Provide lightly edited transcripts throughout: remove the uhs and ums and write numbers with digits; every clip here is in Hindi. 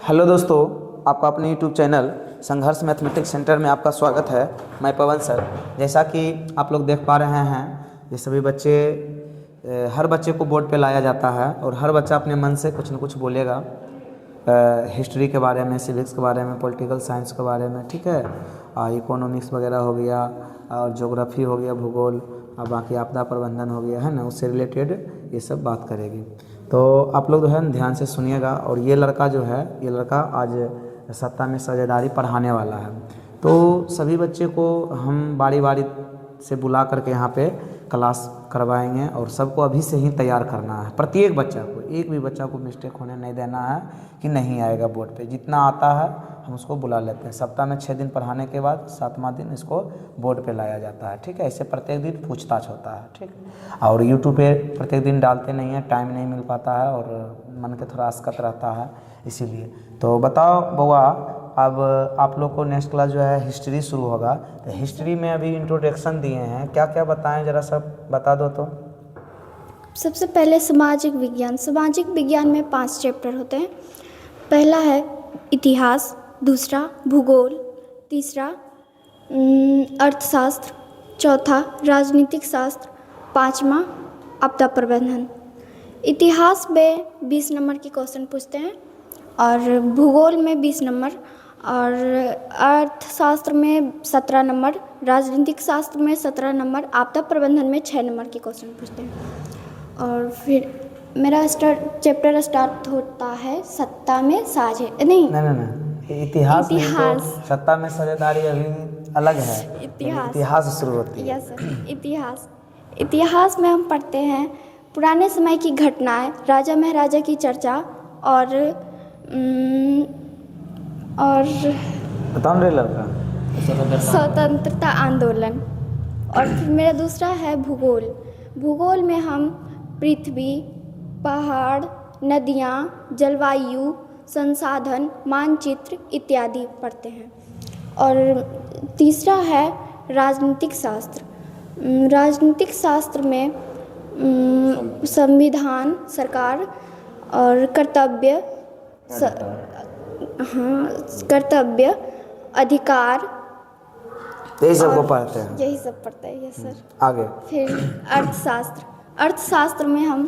हेलो दोस्तों, आपका अपने यूट्यूब चैनल संघर्ष मैथमेटिक्स सेंटर में आपका स्वागत है। मैं पवन सर। जैसा कि आप लोग देख पा रहे हैं, ये सभी बच्चे हर बच्चे को बोर्ड पे लाया जाता है और हर बच्चा अपने मन से कुछ न कुछ बोलेगा, हिस्ट्री के बारे में, सिविक्स के बारे में, पॉलिटिकल साइंस के बारे में, ठीक है, इकोनॉमिक्स वगैरह हो गया, और ज्योग्राफी हो गया, भूगोल, और बाकी आपदा प्रबंधन हो गया, है ना, उससे रिलेटेड ये सब बात करेगी। तो आप लोग जो है ध्यान से सुनिएगा। और ये लड़का जो है, ये लड़का आज सत्ता में साझेदारी पढ़ाने वाला है। तो सभी बच्चे को हम बारी बारी से बुला करके यहाँ पे क्लास करवाएंगे और सबको अभी से ही तैयार करना है। प्रत्येक बच्चा को, एक भी बच्चा को मिस्टेक होने नहीं देना है कि नहीं आएगा बोर्ड पे। जितना आता है हम उसको बुला लेते हैं। सप्ताह में 6 दिन पढ़ाने के बाद 7वां दिन इसको बोर्ड पे लाया जाता है, ठीक है। इससे प्रत्येक दिन पूछताछ होता है, ठीक। और यूट्यूब पे प्रत्येक दिन डालते नहीं हैं, टाइम नहीं मिल पाता है और मन के थोड़ा अस्कत रहता है, इसीलिए। तो बताओ बउआ, अब आप लोग को नेक्स्ट क्लास जो है हिस्ट्री शुरू होगा। तो हिस्ट्री में अभी इंट्रोडक्शन दिए हैं, क्या क्या बताएं, ज़रा सब बता दो। तो सबसे पहले सामाजिक विज्ञान। सामाजिक विज्ञान में 5 चैप्टर होते हैं। पहला है इतिहास, दूसरा भूगोल, तीसरा अर्थशास्त्र, चौथा राजनीतिक शास्त्र, 5वां आपदा प्रबंधन। इतिहास में 20 नंबर की क्वेश्चन पूछते हैं और भूगोल में 20 नंबर, और अर्थशास्त्र में 17 नंबर, राजनीतिक शास्त्र में 17 नंबर, आपदा प्रबंधन में 6 नंबर की क्वेश्चन पूछते हैं। और फिर मेरा चैप्टर स्टार्ट होता है सत्ता में साझे नहीं, इतिहास में तो सत्ता में साझेदारी अभी अलग है, इतिहास शुरू होती है। Yes sir. इतिहास में हम पढ़ते हैं पुराने समय की घटनाएं, राजा महाराजा की चर्चा और बताओ रे लड़का, स्वतंत्रता आंदोलन। और फिर मेरा दूसरा है भूगोल। भूगोल में हम पृथ्वी, पहाड़, नदियाँ, जलवायु, संसाधन, मानचित्र इत्यादि पढ़ते हैं। और तीसरा है राजनीतिक शास्त्र। राजनीतिक शास्त्र में संविधान, सरकार और कर्तव्य, कर्तव्य, अधिकार, यही सब को पढ़ते हैं। यही सब पढ़ते हैं, यस सर। आगे फिर अर्थशास्त्र। अर्थशास्त्र में हम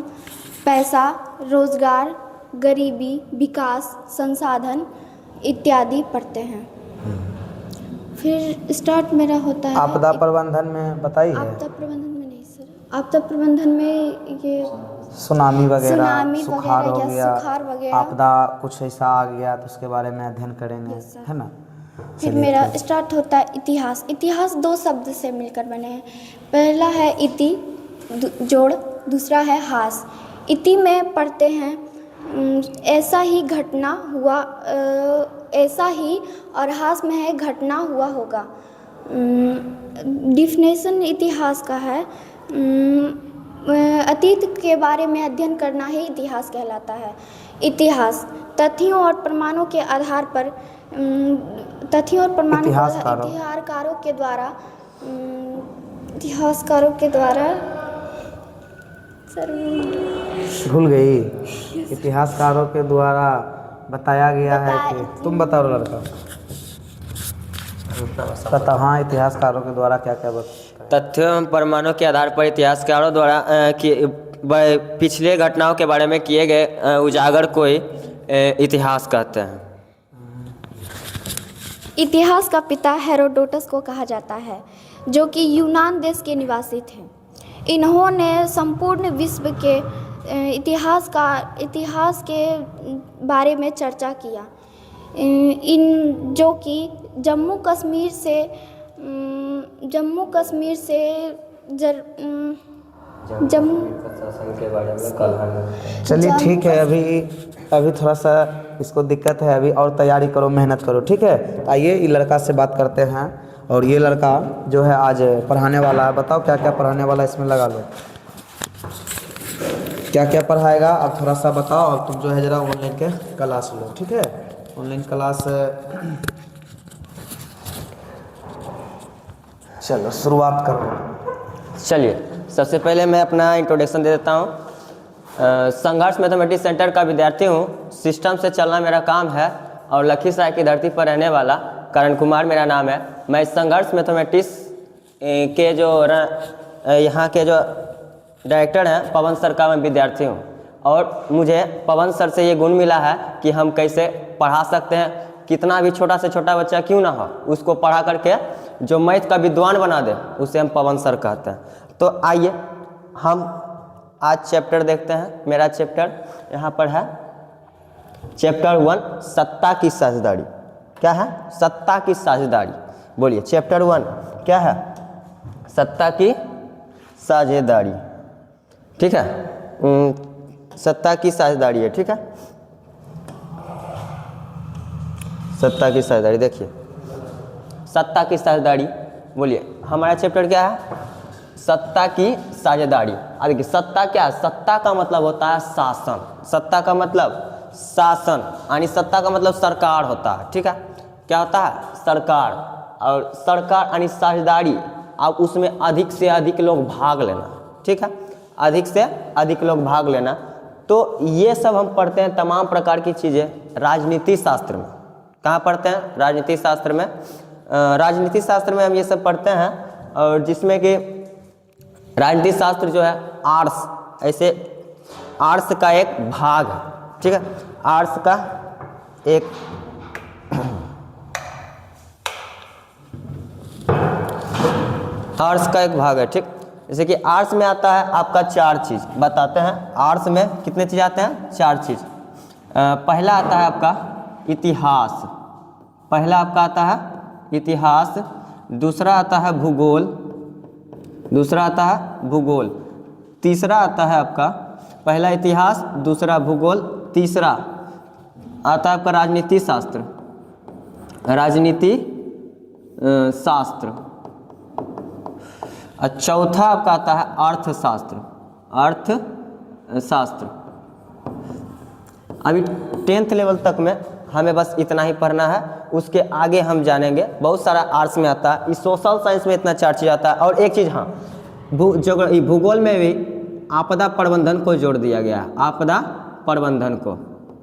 पैसा, रोजगार, गरीबी, विकास, संसाधन इत्यादि पढ़ते हैं। फिर स्टार्ट मेरा होता है आपदा प्रबंधन में बताइए। आपदा प्रबंधन में नहीं सर, आपदा प्रबंधन में ये सुनामी वगैरह, सुखाड़ हो गया, वगैरह, आपदा कुछ ऐसा आ गया तो उसके बारे में अध्ययन करेंगे, है ना। फिर मेरा स्टार्ट होता है इतिहास। इतिहास 2 शब्द से मिलकर बने हैं। पहला है इति जोड़, दूसरा है हास। इति में पढ़ते हैं ऐसा ही घटना हुआ, ऐसा ही, और हास में है घटना हुआ होगा। डिफिनेशन इतिहास का है अतीत के बारे में अध्ययन करना ही इतिहास कहलाता है। इतिहास तथ्यों और प्रमाणों के आधार पर इतिहासकारों के द्वारा सर भूल गई। इतिहासकारों के द्वारा बताया गया है कि तुम बताओ लड़का, बताओ। हाँ, इतिहासकारों के द्वारा क्या क्या तथ्यों एवं प्रमाणों के आधार पर इतिहासकारों द्वारा पिछले घटनाओं के बारे में किए गए उजागर को इतिहास कहते हैं। इतिहास का पिता हेरोडोटस को कहा जाता है, जो कि यूनान देश के निवासी थे। इन्होंने संपूर्ण विश्व के इतिहास के बारे में चर्चा किया। जो कि जम्मू कश्मीर से चलिए ठीक है। अभी थोड़ा सा इसको दिक्कत है, अभी और तैयारी करो, मेहनत करो, ठीक है। तो आइए ये लड़का से बात करते हैं। और ये लड़का जो है आज पढ़ाने वाला है। बताओ क्या क्या पढ़ाने वाला है, इसमें लगा लो। क्या क्या पढ़ाएगा आप थोड़ा सा बताओ। और तुम जो है ज़रा ऑनलाइन के क्लास लो, ठीक है। ऑनलाइन क्लास चलो शुरुआत करो। चलिए, सबसे पहले मैं अपना इंट्रोडक्शन दे देता हूँ। संघर्ष मैथमेटिक्स सेंटर का विद्यार्थी हूँ। सिस्टम से चलना मेरा काम है और लखीसराय की धरती पर रहने वाला करण कुमार मेरा नाम है। मैं संघर्ष मैथमेटिक्स के जो यहाँ के जो डायरेक्टर हैं पवन सर का मैं विद्यार्थी हूँ, और मुझे पवन सर से ये गुण मिला है कि हम कैसे पढ़ा सकते हैं, कितना भी छोटा से छोटा बच्चा क्यों ना हो उसको पढ़ा करके जो मैथ का विद्वान बना दे उसे हम पवन सर कहते हैं। तो आइए हम आज चैप्टर देखते हैं। मेरा चैप्टर यहाँ पर है चैप्टर 1 सत्ता की साझेदारी। क्या है? सत्ता की साझेदारी। बोलिए चैप्टर 1 क्या है? सत्ता की साझेदारी। ठीक है, सत्ता की साझेदारी है। ठीक है, सत्ता की साझेदारी। देखिए सत्ता की साझेदारी, बोलिए हमारा चैप्टर क्या है? सत्ता की साझेदारी। देखिए सत्ता क्या है? सत्ता का मतलब होता है शासन। सत्ता का मतलब शासन, यानी सत्ता का मतलब सरकार होता है। ठीक है, क्या होता है? सरकार। और सरकार यानी साझेदारी, अब उसमें अधिक से अधिक लोग भाग लेना। ठीक है, अधिक से अधिक लोग भाग लेना। तो ये सब हम पढ़ते हैं तमाम प्रकार की चीज़ें राजनीति शास्त्र में। कहाँ पढ़ते हैं? राजनीति शास्त्र में। राजनीति शास्त्र में हम ये सब पढ़ते हैं, और जिसमें कि राजनीति शास्त्र जो है आर्ट्स, ऐसे आर्ट्स का एक भाग है। ठीक है, आर्ट्स का एक आर्ट्स का एक भाग है। ठीक, जैसे कि आर्ट्स में आता है आपका 4 चीज़ बताते हैं। आर्ट्स में कितने चीज़ आते हैं? 4 चीज़। पहला आता है आपका इतिहास। पहला आपका आता है इतिहास। दूसरा आता है भूगोल। दूसरा आता है भूगोल। तीसरा आता है आपका, पहला इतिहास, दूसरा भूगोल, तीसरा आता है आपका राजनीति शास्त्र। राजनीति शास्त्र। और चौथा आपका आता है अर्थशास्त्र। अर्थशास्त्र। अभी 10th लेवल तक में हमें बस इतना ही पढ़ना है, उसके आगे हम जानेंगे। बहुत सारा आर्ट्स में आता है, इस सोशल साइंस में इतना 4 चीज़ आता है। और एक चीज़, हाँ, भूगोल में भी आपदा प्रबंधन को जोड़ दिया गया है। आपदा प्रबंधन को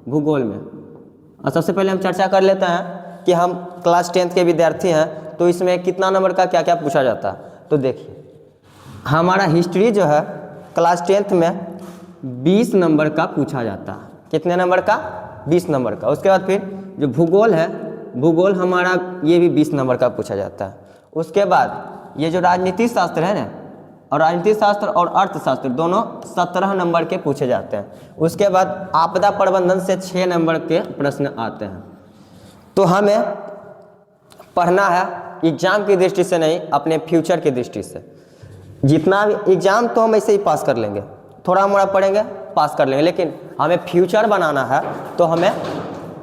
भूगोल में। और सबसे पहले हम चर्चा कर लेते हैं कि हम क्लास 10th के विद्यार्थी हैं, तो इसमें कितना नंबर का क्या क्या पूछा जाता है। तो देखिए हमारा हिस्ट्री जो है क्लास 10th में 20 नंबर का पूछा जाता है। कितने नंबर का? 20 नंबर का। उसके बाद फिर जो भूगोल है, भूगोल हमारा ये भी 20 नंबर का पूछा जाता है। उसके बाद ये जो राजनीति शास्त्र है ना, और राजनीति शास्त्र और अर्थशास्त्र दोनों 17 नंबर के पूछे जाते हैं। उसके बाद आपदा प्रबंधन से 6 नंबर के प्रश्न आते हैं। तो हमें पढ़ना है एग्जाम की दृष्टि से नहीं, अपने फ्यूचर की दृष्टि से। जितना भी एग्जाम तो हम ऐसे ही पास कर लेंगे, थोड़ा मोड़ा पढ़ेंगे पास कर लेंगे, लेकिन हमें फ्यूचर बनाना है तो हमें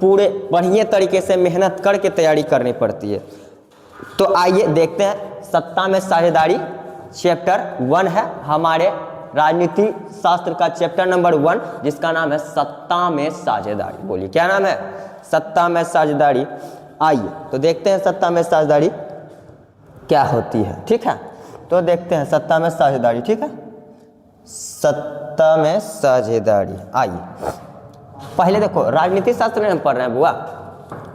पूरे बढ़िया तरीके से मेहनत करके तैयारी करनी पड़ती है। तो आइए देखते हैं सत्ता में साझेदारी। चैप्टर 1 है हमारे राजनीति शास्त्र का चैप्टर नंबर 1, जिसका नाम है सत्ता में साझेदारी। बोलिए क्या नाम है? सत्ता में साझेदारी। आइए तो देखते हैं सत्ता में साझेदारी क्या होती है। ठीक है, तो देखते हैं सत्ता में साझेदारी। ठीक है, सत्ता में साझेदारी। आइए पहले देखो राजनीति शास्त्र हम पढ़ रहे हैं बुआ,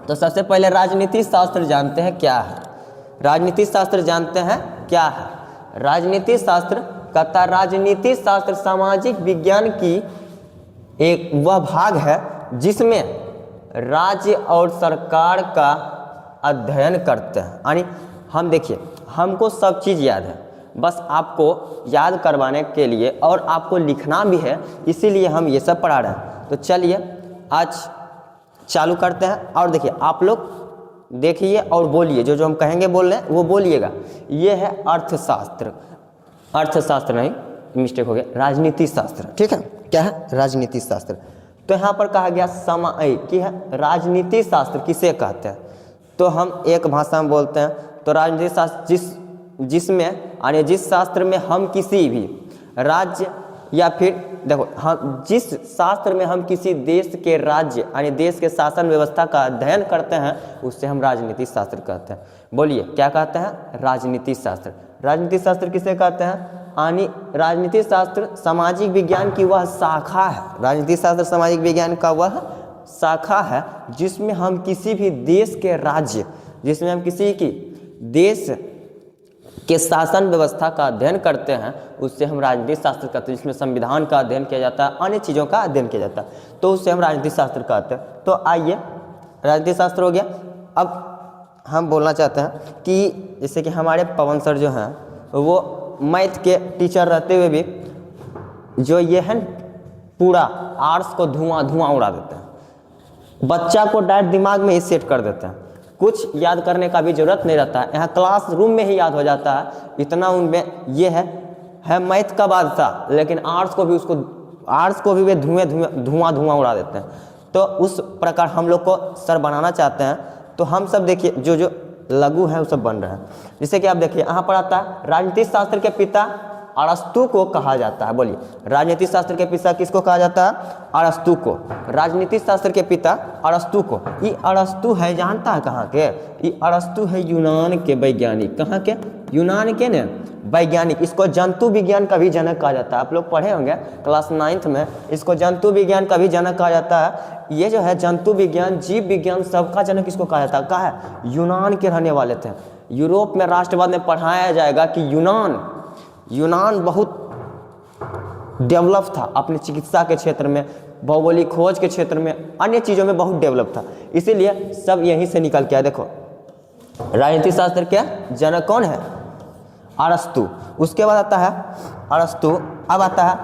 तो सबसे पहले राजनीति शास्त्र जानते हैं क्या है। राजनीति शास्त्र जानते हैं क्या है? राजनीति शास्त्र कहता है राजनीति शास्त्र सामाजिक विज्ञान की एक वह भाग है जिसमें राज्य और सरकार का अध्ययन करते हैं। यानी हम देखिए हमको सब चीज़ याद है, बस आपको याद करवाने के लिए और आपको लिखना भी है, इसीलिए हम ये सब पढ़ा रहे हैं। तो चलिए आज चालू करते हैं। और देखिए आप लोग देखिए और बोलिए, जो जो हम कहेंगे बोल रहे हैं वो बोलिएगा। ये है अर्थशास्त्र। अर्थशास्त्र नहीं, मिस्टेक हो गया, राजनीति शास्त्र। ठीक है, क्या है? राजनीति शास्त्र। तो यहाँ पर कहा गया कि है राजनीति शास्त्र किसे कहते हैं? तो हम एक भाषा में बोलते हैं तो राजनीति शास्त्र जिसमें यानी जिस शास्त्र में हम किसी भी राज्य या फिर देखो हम जिस शास्त्र में हम किसी देश के राज्य यानी देश के शासन व्यवस्था का अध्ययन करते हैं उससे हम राजनीति शास्त्र कहते हैं। बोलिए क्या कहते हैं? राजनीति शास्त्र। राजनीति शास्त्र किसे कहते हैं? यानी राजनीति शास्त्र सामाजिक विज्ञान की वह शाखा है। राजनीति शास्त्र सामाजिक विज्ञान का वह शाखा है जिसमें हम किसी भी देश के राज्य, जिसमें हम किसी की देश के शासन व्यवस्था का अध्ययन करते हैं, उससे हम राजनीतिक शास्त्र कहते हैं। जिसमें संविधान का अध्ययन किया जाता है, अन्य चीज़ों का अध्ययन किया जाता है, तो उससे हम राजनीतिक शास्त्र कहते हैं। तो आइए, राजनीतिक शास्त्र हो गया। अब हम बोलना चाहते हैं कि जैसे कि हमारे पवन सर जो हैं वो मैथ के टीचर रहते हुए भी जो ये है पूरा आर्ट्स को धुआं उड़ा देते हैं। बच्चा को डायरेक्ट दिमाग में ही सेट कर देते हैं, कुछ याद करने का भी जरूरत नहीं रहता है, यहाँ क्लासरूम में ही याद हो जाता है। इतना उनमें ये है मैथ का बादशाह, लेकिन आर्ट्स को भी वे धुआं उड़ा देते हैं। तो उस प्रकार हम लोग को सर बनाना चाहते हैं। तो हम सब देखिए जो लघु है वो सब बन रहे हैं। जैसे कि आप देखिए यहाँ पर आता है राजनीतिक शास्त्र के पिता अरस्तु को कहा जाता है। बोलिए, राजनीतिक शास्त्र के पिता किसको कहा जाता है? अरस्तु को। राजनीतिक शास्त्र के पिता अरस्तु को। ये अरस्तु है, जानता है कहाँ के? ये अरस्तु है यूनान के वैज्ञानिक। कहाँ के? यूनान के ने वैज्ञानिक। इसको जंतु विज्ञान का भी जनक कहा जाता है। आप लोग पढ़े होंगे क्लास 9th में, इसको जंतु विज्ञान का भी जनक कहा जाता है। ये जो है जंतु विज्ञान, जीव विज्ञान, सबका जनक इसको कहा जाता है। कहा है? यूनान के रहने वाले थे। यूरोप में राष्ट्रवाद में पढ़ाया जाएगा कि यूनान बहुत डेवलप था अपनी चिकित्सा के क्षेत्र में, भौगोलिक खोज के क्षेत्र में, अन्य चीज़ों में बहुत डेवलप था। इसीलिए सब यहीं से निकल के आया। देखो, राजनीतिक शास्त्र के जनक कौन है? अरस्तु। उसके बाद आता है अरस्तु। अब आता है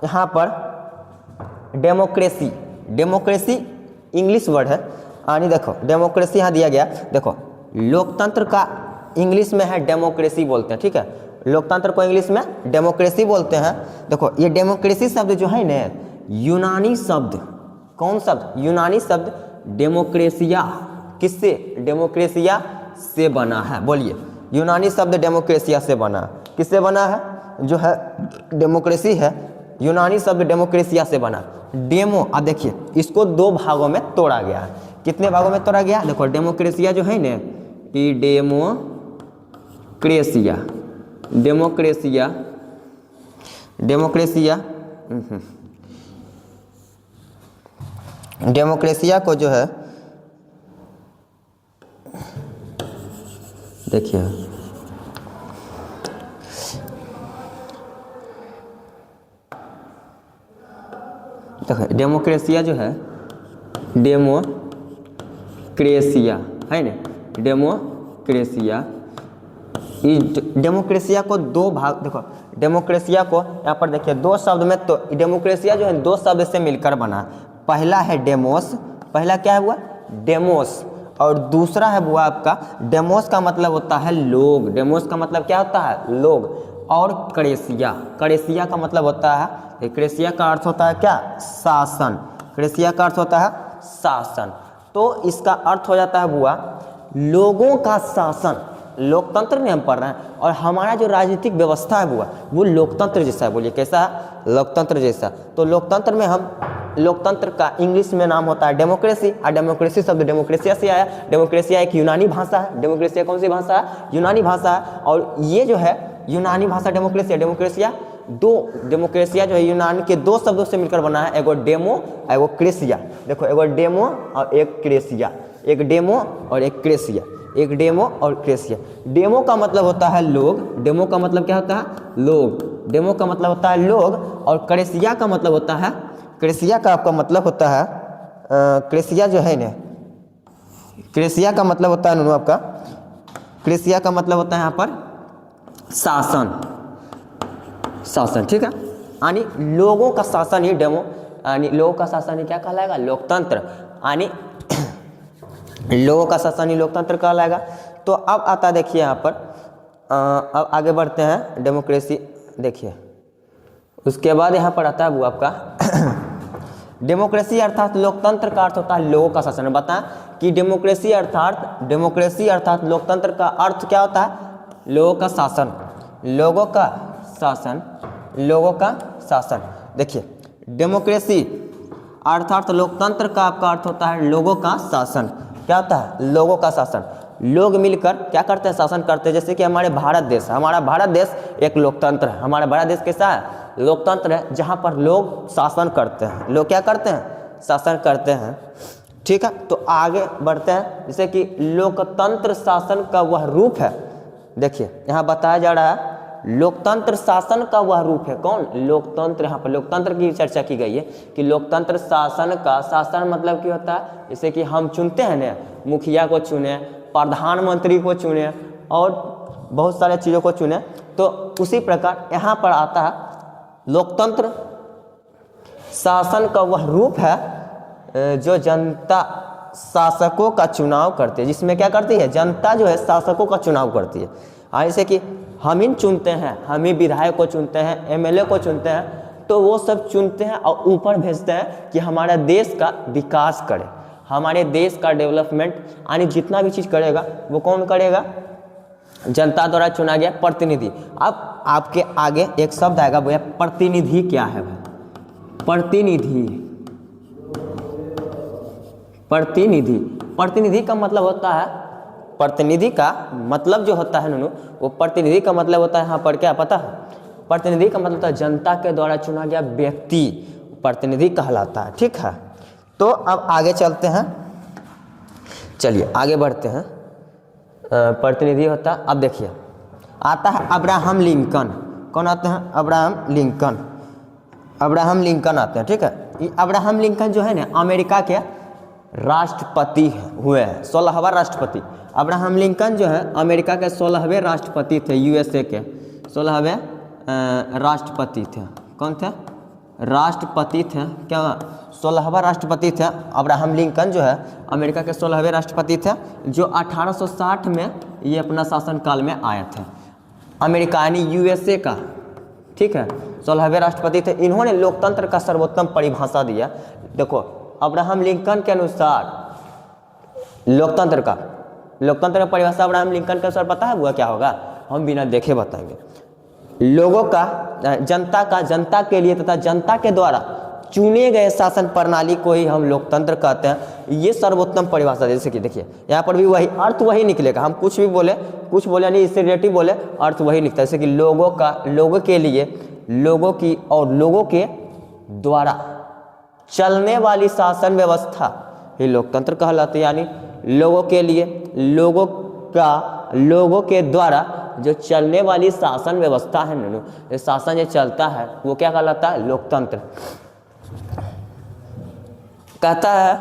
यहाँ पर डेमोक्रेसी। डेमोक्रेसी इंग्लिश वर्ड है। यानी देखो, डेमोक्रेसी यहाँ दिया गया। देखो, लोकतंत्र का इंग्लिश में है डेमोक्रेसी बोलते हैं, ठीक है? लोकतंत्र को इंग्लिश में डेमोक्रेसी बोलते हैं। देखो, ये डेमोक्रेसी शब्द जो है ना, यूनानी शब्द, कौन शब्द? यूनानी शब्द डेमोक्रेसिया। किससे? डेमोक्रेसिया से बना है। बोलिए, यूनानी शब्द डेमोक्रेसिया से बना। किससे बना है? जो है डेमोक्रेसी है, यूनानी शब्द डेमोक्रेसिया से बना। डेमो, अब देखिए इसको दो भागों में तोड़ा गया है। कितने भागों में तोड़ा गया? देखो, डेमोक्रेसिया जो है ना, ये डेमोक्रेसिया को जो है, देखिए डेमोक्रेसिया जो है, डेमोक्रेसिया है ना, डेमोक्रेसिया। डेमोक्रेसिया को दो भाग, देखो डेमोक्रेसिया को यहाँ पर देखिए दो शब्द में, तो डेमोक्रेसिया जो है दो शब्द से मिलकर बना। पहला है डेमोस, पहला क्या है हुआ? डेमोस। और दूसरा है हुआ आपका, डेमोस का मतलब होता है लोग। डेमोस का मतलब क्या होता है? लोग। और क्रेसिया, क्रेसिया का मतलब होता है, क्रेसिया का अर्थ होता है क्या? शासन। क्रेसिया का अर्थ होता है शासन। तो इसका अर्थ हो जाता है हुआ लोगों का शासन। लोकतंत्र में हम पढ़ रहे हैं, और हमारा जो राजनीतिक व्यवस्था है वो लोकतंत्र जैसा है। बोलिए कैसा है? लोकतंत्र जैसा। तो लोकतंत्र में हम, लोकतंत्र का इंग्लिश में नाम होता है डेमोक्रेसी। और डेमोक्रेसी शब्द डेमोक्रेसिया से आया। डेमोक्रेसिया एक यूनानी भाषा है। डेमोक्रेसिया कौन सी भाषा है? यूनानी भाषा है। और ये जो है यूनानी भाषा डेमोक्रेसिया डेमोक्रेसिया जो है यूनान के दो शब्दों से मिलकर बना है, एगो डेमो और एगो क्रेसिया। देखो, एगो डेमो और एक क्रेसिया, एक डेमो और एक क्रेसिया, एक डेमो और क्रेसिया। डेमो का मतलब होता है लोग। डेमो का मतलब क्या होता है? लोग। डेमो का मतलब होता है लोग। और क्रेसिया का मतलब होता है, क्रेसिया का आपका मतलब होता है, क्रेसिया जो है ना, क्रेसिया का मतलब होता है आपका, क्रेसिया का मतलब होता है यहाँ पर शासन। शासन, ठीक है? यानी लोगों का शासन ही डेमो, यानी लोगों का शासन ही क्या कहलाएगा? लोकतंत्र। यानी लोगों का शासन ही लोकतंत्र कहलाएगा। तो अब आता, देखिए यहाँ पर अब आगे बढ़ते हैं। डेमोक्रेसी देखिए, उसके बाद यहाँ पर आता है वो आपका डेमोक्रेसी अर्थात लोकतंत्र का अर्थ होता है लोगों का शासन। बताएं कि डेमोक्रेसी अर्थात लोकतंत्र का अर्थ क्या होता है? लोगों का शासन। लोगों का शासन, लोगों का शासन। देखिए, डेमोक्रेसी अर्थात लोकतंत्र का आपका अर्थ होता है लोगों का शासन। क्या होता है? लोगों का शासन। लोग मिलकर क्या करते हैं? शासन करते हैं। जैसे कि हमारे भारत देश, हमारा भारत देश एक लोकतंत्र है। हमारा भारत देश कैसा है? लोकतंत्र है, जहाँ पर लोग शासन करते हैं। लोग क्या करते हैं? शासन करते हैं। ठीक है, तो आगे बढ़ते हैं। जैसे कि लोकतंत्र शासन का वह रूप है, देखिए यहाँ बताया जा रहा है लोकतंत्र शासन का वह रूप है। कौन? लोकतंत्र। यहाँ पर लोकतंत्र की चर्चा की गई है कि लोकतंत्र शासन का, शासन मतलब क्या होता है, जैसे कि हम चुनते हैं ना, मुखिया को चुने, प्रधानमंत्री को चुने और बहुत सारे चीज़ों को चुने, तो उसी प्रकार यहाँ पर आता है लोकतंत्र शासन का वह रूप है जो जनता शासकों का चुनाव करती है, जिसमें क्या करती है, जनता जो है शासकों का चुनाव करती है। जैसे कि हम ही चुनते हैं, हम ही विधायक को चुनते हैं, एमएलए को चुनते हैं, तो वो सब चुनते हैं और ऊपर भेजते हैं कि हमारा देश का विकास करे, हमारे देश का डेवलपमेंट, यानी जितना भी चीज़ करेगा वो कौन करेगा, जनता द्वारा चुना गया प्रतिनिधि। अब आपके आगे एक शब्द आएगा, भैया प्रतिनिधि क्या है भाई? प्रतिनिधि, प्रतिनिधि, प्रतिनिधि का मतलब होता है, प्रतिनिधि का मतलब जो होता है नूनू, वो प्रतिनिधि का मतलब होता है यहाँ पर क्या पता है? प्रतिनिधि का मतलब होता है जनता के द्वारा चुना गया व्यक्ति प्रतिनिधि कहलाता है। ठीक है, तो अब आगे चलते हैं, चलिए आगे बढ़ते हैं। प्रतिनिधि होता है, अब देखिए आता है अब्राहम लिंकन। कौन आते हैं? Abraham Lincoln. अब्राहम लिंकन आते हैं। ठीक है, ये अब्राहम लिंकन जो है ना अमेरिका के राष्ट्रपति हुए हैं, 16वां राष्ट्रपति। अब्राहम लिंकन जो है अमेरिका के 16वें राष्ट्रपति थे, यूएसए के 16वें राष्ट्रपति थे। कौन थे? राष्ट्रपति थे, क्या 16वां राष्ट्रपति थे। अब्राहम लिंकन जो है अमेरिका के 16वें राष्ट्रपति थे, जो 1860 में ये अपना शासनकाल में आए थे। अमेरिका यानी यूएसए का, ठीक है, 16वें राष्ट्रपति थे। इन्होंने लोकतंत्र का सर्वोत्तम परिभाषा दिया। देखो अब्राहम लिंकन के अनुसार लोकतंत्र का परिभाषा अब्राहम लिंकन के अनुसार पता है हुआ क्या होगा? हम बिना देखे बताएंगे। लोगों का, जनता के लिए तथा जनता के द्वारा चुने गए शासन प्रणाली को ही हम लोकतंत्र कहते हैं। ये सर्वोत्तम परिभाषा। जैसे कि देखिए यहाँ पर भी वही अर्थ वही निकलेगा, हम कुछ भी बोले, कुछ बोले नहीं, इससे रिलेटिव बोले, अर्थ वही निकलता है। जैसे कि लोगों का, लोगों के लिए, लोगों की और लोगों के द्वारा चलने वाली शासन व्यवस्था ये लोकतंत्र कहलाती है। यानी लोगों के लिए, लोगों का, लोगों के द्वारा जो चलने वाली शासन व्यवस्था है ना, ये शासन जो चलता है वो क्या कहलाता है? लोकतंत्र। कहता है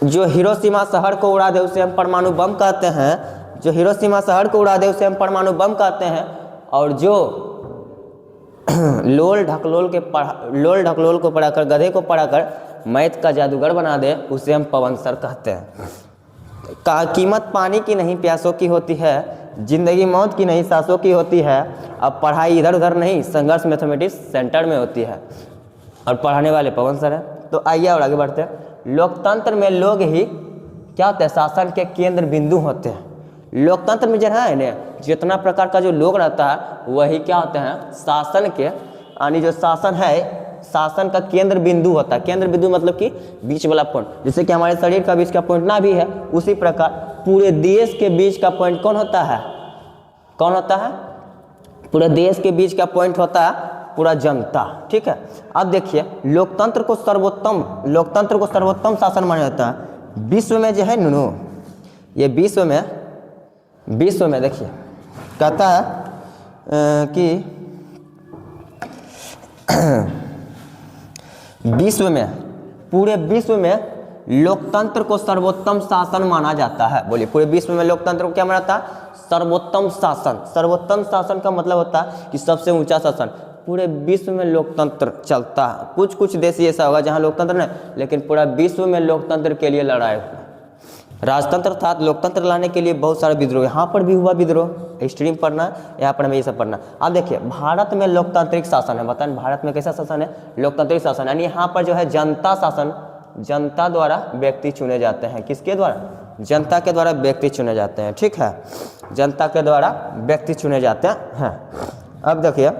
जो हिरोशिमा शहर को उड़ा दे उसे हम परमाणु बम कहते हैं, जो हिरोशिमा शहर को उड़ा दे उसे हम परमाणु बम कहते हैं, और जो लोल ढकलोल को पढ़ाकर, गधे को पढ़ाकर मैथ का जादूगर बना दे उसे हम पवन सर कहते हैं। का कीमत पानी की नहीं प्यासों की होती है, जिंदगी मौत की नहीं सांसों की होती है, अब पढ़ाई इधर उधर नहीं संघर्ष मैथमेटिक्स सेंटर में होती है, और पढ़ाने वाले पवन सर हैं। तो आइए और आगे बढ़ते हैं। लोकतंत्र में लोग ही क्या होते हैं? शासन के केंद्र बिंदु होते हैं। लोकतंत्र में जो है ना, जितना प्रकार का जो लोग रहता है वही क्या होते हैं? शासन के, यानी जो शासन है, शासन का केंद्र बिंदु होता है। केंद्र बिंदु मतलब कि बीच वाला पॉइंट, जैसे कि हमारे शरीर का बीच का पॉइंट ना भी है, उसी प्रकार पूरे देश के बीच का पॉइंट कौन होता है? कौन होता है? पूरे देश के बीच का पॉइंट होता है पूरा जनता। ठीक है, अब देखिए लोकतंत्र को सर्वोत्तम शासन माना जाता है। विश्व में जो है नुनू, ये विश्व में देखिए कहता है कि विश्व में, पूरे विश्व में लोकतंत्र को सर्वोत्तम शासन माना जाता है। बोलिए, पूरे विश्व में लोकतंत्र को क्या माना जाता है? सर्वोत्तम शासन। सर्वोत्तम शासन का मतलब होता है कि सबसे ऊंचा शासन। पूरे विश्व में लोकतंत्र चलता है। कुछ कुछ देश ऐसा होगा जहां लोकतंत्र नहीं, लेकिन पूरा विश्व में लोकतंत्र के लिए लड़ाई हुआ। राजतंत्र था, लोकतंत्र लाने के लिए बहुत सारे विद्रोह, यहाँ पर भी हुआ विद्रोह। स्ट्रीम पढ़ना, यहाँ पर हमें ये सब पढ़ना। अब देखिए भारत में लोकतांत्रिक शासन है। बताएं भारत में कैसा शासन है? लोकतांत्रिक शासन। यानी यहाँ पर जो है जनता शासन, जनता द्वारा व्यक्ति चुने जाते हैं। किसके द्वारा? जनता के द्वारा व्यक्ति चुने जाते हैं। ठीक है, जनता के द्वारा व्यक्ति चुने जाते हैं। अब देखिए,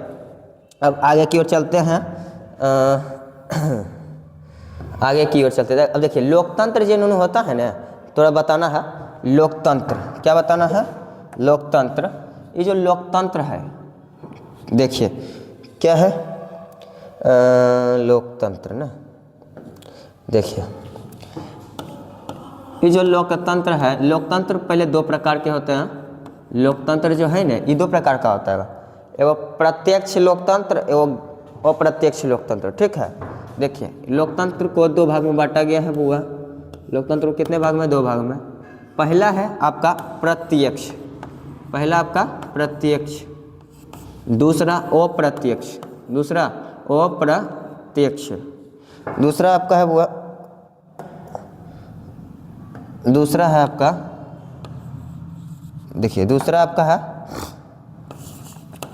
अब आगे की ओर चलते हैं। आगे की ओर चलते हैं। अब देखिए लोकतंत्र जो होता है ना, थोड़ा बताना है लोकतंत्र। क्या बताना है? लोकतंत्र। ये जो लोकतंत्र है, देखिए क्या है? लोकतंत्र ना, देखिए ये जो लोकतंत्र है, लोकतंत्र पहले दो प्रकार के होते हैं। लोकतंत्र जो है ना ये दो प्रकार का होता है, एगो प्रत्यक्ष लोकतंत्र एवं अप्रत्यक्ष लोकतंत्र। ठीक है, देखिए लोकतंत्र को दो भाग में बांटा गया है बुआ। लोकतंत्र को कितने भाग में? दो भाग में। पहला है आपका प्रत्यक्ष, पहला आपका प्रत्यक्ष, दूसरा अप्रत्यक्ष, दूसरा अप्रत्यक्ष, दूसरा आपका है बुआ, दूसरा है आपका, देखिए दूसरा आपका है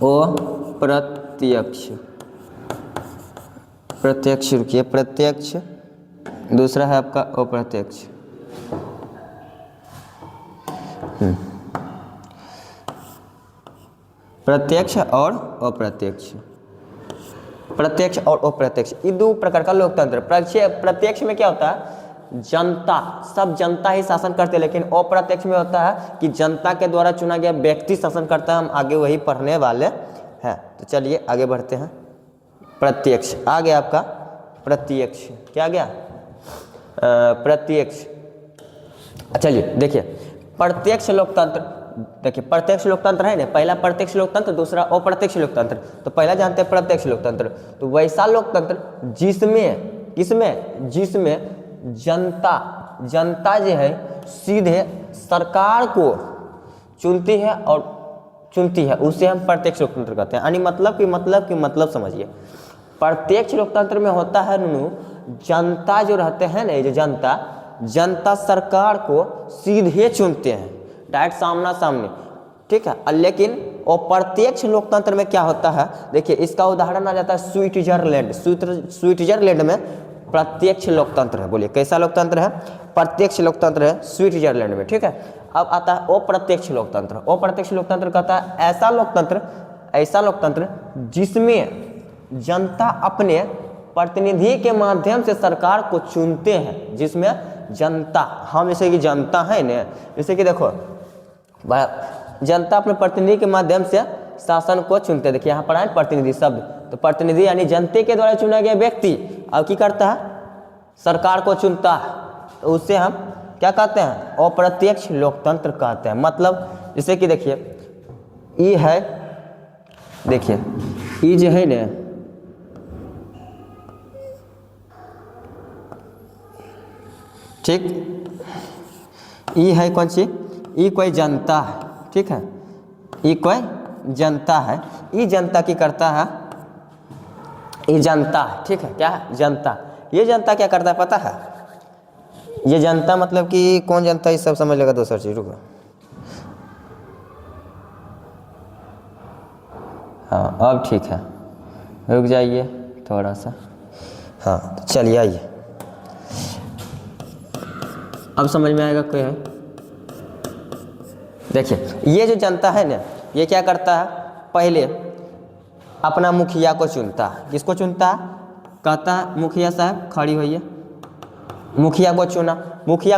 अप्रत्यक्ष, प्रत्यक्ष, रुकिए प्रत्यक्ष, दूसरा है आपका अप्रत्यक्ष। प्रत्यक्ष और अप्रत्यक्ष, प्रत्यक्ष और अप्रत्यक्ष ये दो प्रकार का लोकतंत्र। प्रत्यक्ष में क्या होता है? जनता, सब जनता ही शासन करते हैं, लेकिन अप्रत्यक्ष में होता है कि जनता के द्वारा चुना गया व्यक्ति शासन करता है। हम आगे वही पढ़ने वाले हैं, तो चलिए आगे बढ़ते हैं। प्रत्यक्ष आ गया आपका, प्रत्यक्ष क्या आ गया? प्रत्यक्ष। चलिए देखिए प्रत्यक्ष लोकतंत्र, देखिए प्रत्यक्ष लोकतंत्र है ना, पहला प्रत्यक्ष लोकतंत्र, दूसरा अप्रत्यक्ष लोकतंत्र। तो पहला जानते हैं प्रत्यक्ष लोकतंत्र, तो वैसा लोकतंत्र जिसमें, किसमें? जिसमें जनता जो है सीधे सरकार को चुनती है और चुनती है, उसे हम प्रत्यक्ष लोकतंत्र कहते हैं। यानी मतलब समझिए, प्रत्यक्ष लोकतंत्र में होता है नुनू, जनता जो रहते हैं ना, ये जो जनता सरकार को सीधे चुनते हैं, डायरेक्ट सामना सामने। ठीक है, लेकिन अप्रत्यक्ष लोकतंत्र में क्या होता है? देखिए इसका उदाहरण आ जाता है स्विट्जरलैंड। स्विट्जरलैंड में प्रत्यक्ष लोकतंत्र है। बोलिए कैसा लोकतंत्र है? प्रत्यक्ष लोकतंत्र है स्विट्जरलैंड में। ठीक है, अब आता है अप्रत्यक्ष लोकतंत्र। अप्रत्यक्ष लोकतंत्र कहता है ऐसा लोकतंत्र जिसमें जनता अपने प्रतिनिधि के माध्यम से सरकार को चुनते हैं, जिसमें जनता, हम जैसे कि जनता है ना, जैसे कि देखो जनता अपने प्रतिनिधि के माध्यम से शासन को चुनते हैं। देखिए यहाँ पर है प्रतिनिधि शब्द, तो प्रतिनिधि यानी जनता के द्वारा चुना गया व्यक्ति अब क्या करता है? सरकार को चुनता है, तो उससे हम क्या कहते हैं? अप्रत्यक्ष लोकतंत्र कहते हैं। मतलब जैसे कि देखिए ये है, देखिए ये जो है ना, ठीक, ये है कौन सी? ये कोई जनता है। ठीक है, ये कोई जनता है, ये जनता की करता है, ये जनता है। ठीक है, क्या है? जनता। ये जनता क्या करता है पता है? ये जनता मतलब कि कौन जनता, ये सब समझ लेगा दूसरा चीज। रुको, हाँ अब ठीक है, रुक जाइए थोड़ा सा। हाँ तो चलिए आइए, अब समझ में आएगा कोई है? देखिए ये जो जनता है ना, ये क्या करता है? पहले अपना मुखिया को चुनता है। किसको चुनता है? कहता है मुखिया साहब खड़ी होइए, मुखिया को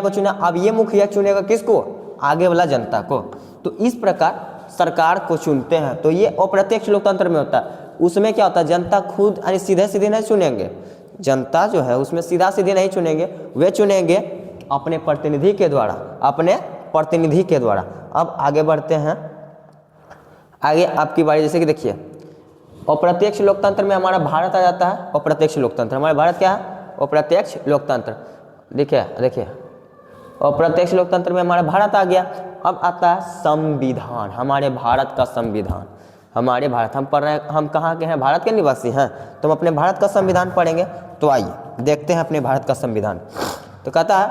चुना। अब ये मुखिया चुनेगा किसको? आगे वाला जनता को। तो इस प्रकार सरकार को चुनते हैं। तो ये अप्रत्यक्ष लोकतंत्र में होता है। उसमें क्या होता है? जनता खुद यानी सीधे नहीं चुनेंगे, जनता जो है उसमें सीधे नहीं चुनेंगे, वे चुनेंगे अपने प्रतिनिधि के द्वारा। अब आगे बढ़ते हैं, आगे आपकी बारी। जैसे कि देखिए अप्रत्यक्ष लोकतंत्र में हमारा भारत आ जाता है। अप्रत्यक्ष लोकतंत्र, हमारा भारत क्या है? अप्रत्यक्ष लोकतंत्र। देखिए अप्रत्यक्ष लोकतंत्र में हमारा भारत आ गया। अब आता है संविधान, हमारे भारत का संविधान। हमारे भारत, हम पढ़ रहे हैं, हम कहाँ के हैं? भारत के निवासी हैं, तो हम अपने भारत का संविधान पढ़ेंगे। तो आइए देखते हैं अपने भारत का संविधान। तो कहता है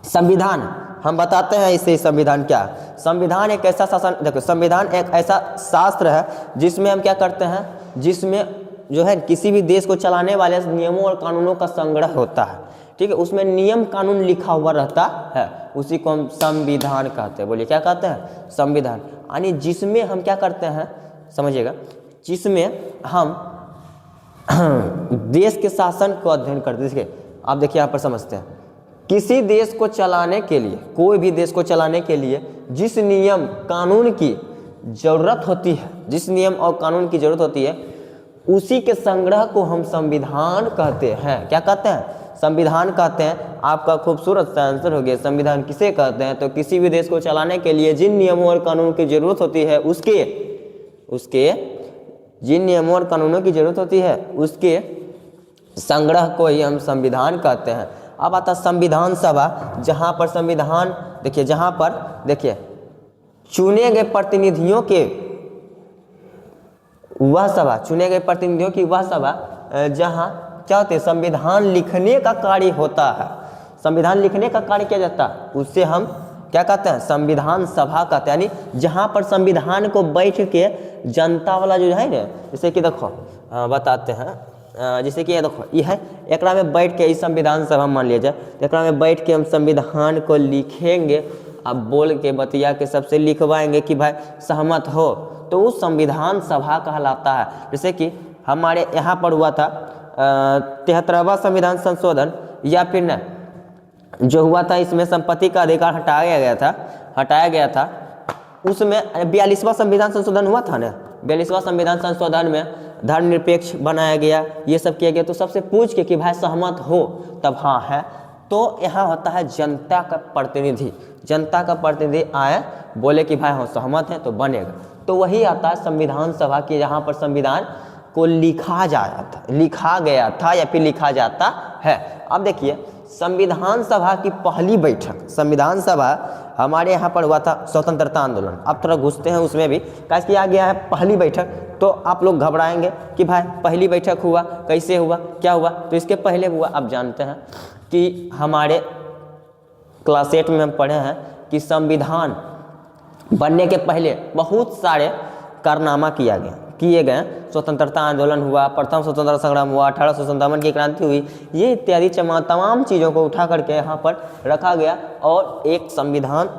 संविधान, हम बताते हैं इसे संविधान क्या है। संविधान एक ऐसा शासन, देखो संविधान एक ऐसा शास्त्र है जिसमें हम क्या करते हैं? जिसमें जो है किसी भी देश को चलाने वाले नियमों और कानूनों का संग्रह होता है। ठीक है, उसमें नियम कानून लिखा हुआ रहता है, उसी को हम संविधान कहते हैं। बोलिए क्या कहते हैं? संविधान। यानी जिसमें हम क्या करते हैं, समझिएगा, जिसमें हम देश के शासन को अध्ययन करते हैं। आप देखिए यहाँ पर समझते हैं, किसी देश को चलाने के लिए, कोई भी देश को चलाने के लिए जिस नियम कानून की जरूरत होती है, जिस नियम और कानून की जरूरत होती है, उसी के संग्रह को हम संविधान कहते हैं। क्या कहते हैं? संविधान कहते हैं, आपका खूबसूरत सा आंसर हो गया। संविधान किसे कहते हैं? तो किसी भी देश को चलाने के लिए जिन नियमों और कानूनों की जरूरत होती है उसके जिन नियमों और कानूनों की जरूरत होती है उसके संग्रह को ही हम संविधान कहते हैं। अब आता संविधान सभा, जहाँ पर संविधान देखिए चुने गए प्रतिनिधियों की वह सभा जहाँ क्या होते हैं, संविधान लिखने का कार्य होता है। संविधान लिखने का कार्य किया जाता है, उससे हम क्या कहते हैं? संविधान सभा कहते हैं। यानी जहाँ पर संविधान को बैठ के जनता वाला जो है ना, जैसे कि देखो बताते हैं, जैसे कि ये देखो ये है, एकरा में बैठ के इस संविधान सभा मान लिया जाए, तो एकरा में बैठ के हम संविधान को लिखेंगे, अब बोल के बतिया के सबसे लिखवाएंगे कि भाई सहमत हो, तो वो संविधान सभा कहलाता है। जैसे कि हमारे यहाँ पर हुआ था 73वां संविधान संशोधन, या फिर न जो हुआ था इसमें संपत्ति का अधिकार हटाया गया था, उसमें 42वां संविधान संशोधन हुआ था ना। 42वां संविधान संशोधन में धर्मनिरपेक्ष बनाया गया, ये सब किया गया। तो सबसे पूछ के कि भाई सहमत हो, तब हाँ है। तो यहाँ होता है जनता का प्रतिनिधि आए बोले कि भाई हाँ सहमत है तो बनेगा, तो वही आता है संविधान सभा की, जहाँ पर संविधान को लिखा गया था या फिर लिखा जाता है। अब देखिए संविधान सभा की पहली बैठक, संविधान सभा हमारे यहाँ पर हुआ था स्वतंत्रता आंदोलन। अब थोड़ा घुसते हैं उसमें भी, कैसे किया गया है पहली बैठक, तो आप लोग घबराएंगे कि भाई पहली बैठक हुआ कैसे हुआ, क्या हुआ? तो इसके पहले हुआ, आप जानते हैं कि हमारे क्लास 8 में हम पढ़े हैं कि संविधान बनने के पहले बहुत सारे कारनामा किए गए। स्वतंत्रता आंदोलन हुआ, प्रथम स्वतंत्रता संग्राम हुआ, 1857 की क्रांति हुई, ये इत्यादि तमाम चीज़ों को उठा करके यहाँ पर रखा गया और एक संविधान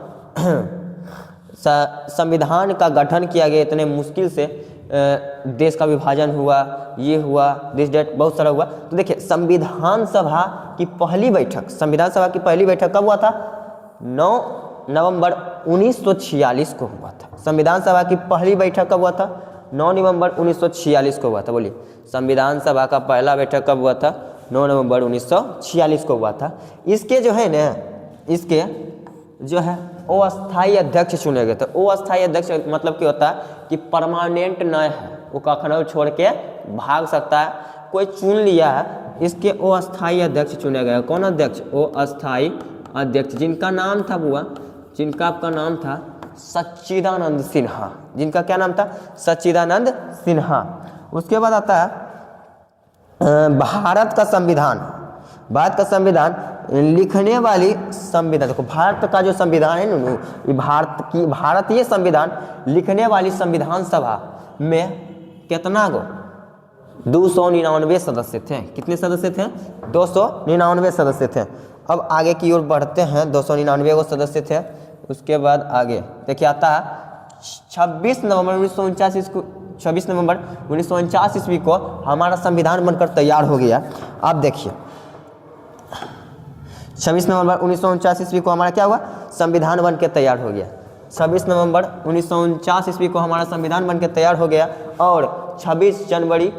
का गठन किया गया। इतने मुश्किल से देश का विभाजन हुआ, ये हुआ, दिस डेट बहुत सारा हुआ। तो देखिए संविधान सभा की पहली बैठक कब हुआ था? 9 नवंबर 1946 को हुआ था। संविधान सभा की पहली बैठक कब हुआ था? 9 नवंबर 1946 को हुआ था। बोलिए संविधान सभा का पहला बैठक कब हुआ था? 9 नवंबर 1946 को हुआ था। इसके जो है वो अस्थायी अध्यक्ष चुने गए थे। वो अस्थायी अध्यक्ष मतलब क्या होता है कि परमानेंट न है, वो कखनऊ छोड़ के भाग सकता है, कोई चुन लिया है, इसके वो अस्थायी अध्यक्ष चुने गए। कौन अध्यक्ष? वो अस्थायी अध्यक्ष, जिनका आपका नाम था सच्चिदानंद सिन्हा। जिनका क्या नाम था? सच्चिदानंद सिन्हा। उसके बाद आता है भारत का संविधान लिखने वाली संविधान। देखो भारत का जो संविधान है ना, ये भारतीय संविधान लिखने वाली संविधान सभा में कितना गो? 299 सदस्य थे। कितने सदस्य थे? 299 सदस्य थे। अब आगे की ओर बढ़ते हैं, 299 गो सदस्य थे। उसके बाद आगे देखिए आता है 26 नवंबर 1949 ईस्वी को हमारा संविधान बनकर तैयार हो गया। आप देखिए 26 नवंबर 1949 ईस्वी को हमारा क्या हुआ? संविधान बन के तैयार हो गया। 26 नवंबर 1949 ईस्वी को हमारा संविधान बन के तैयार हो गया और 26 जनवरी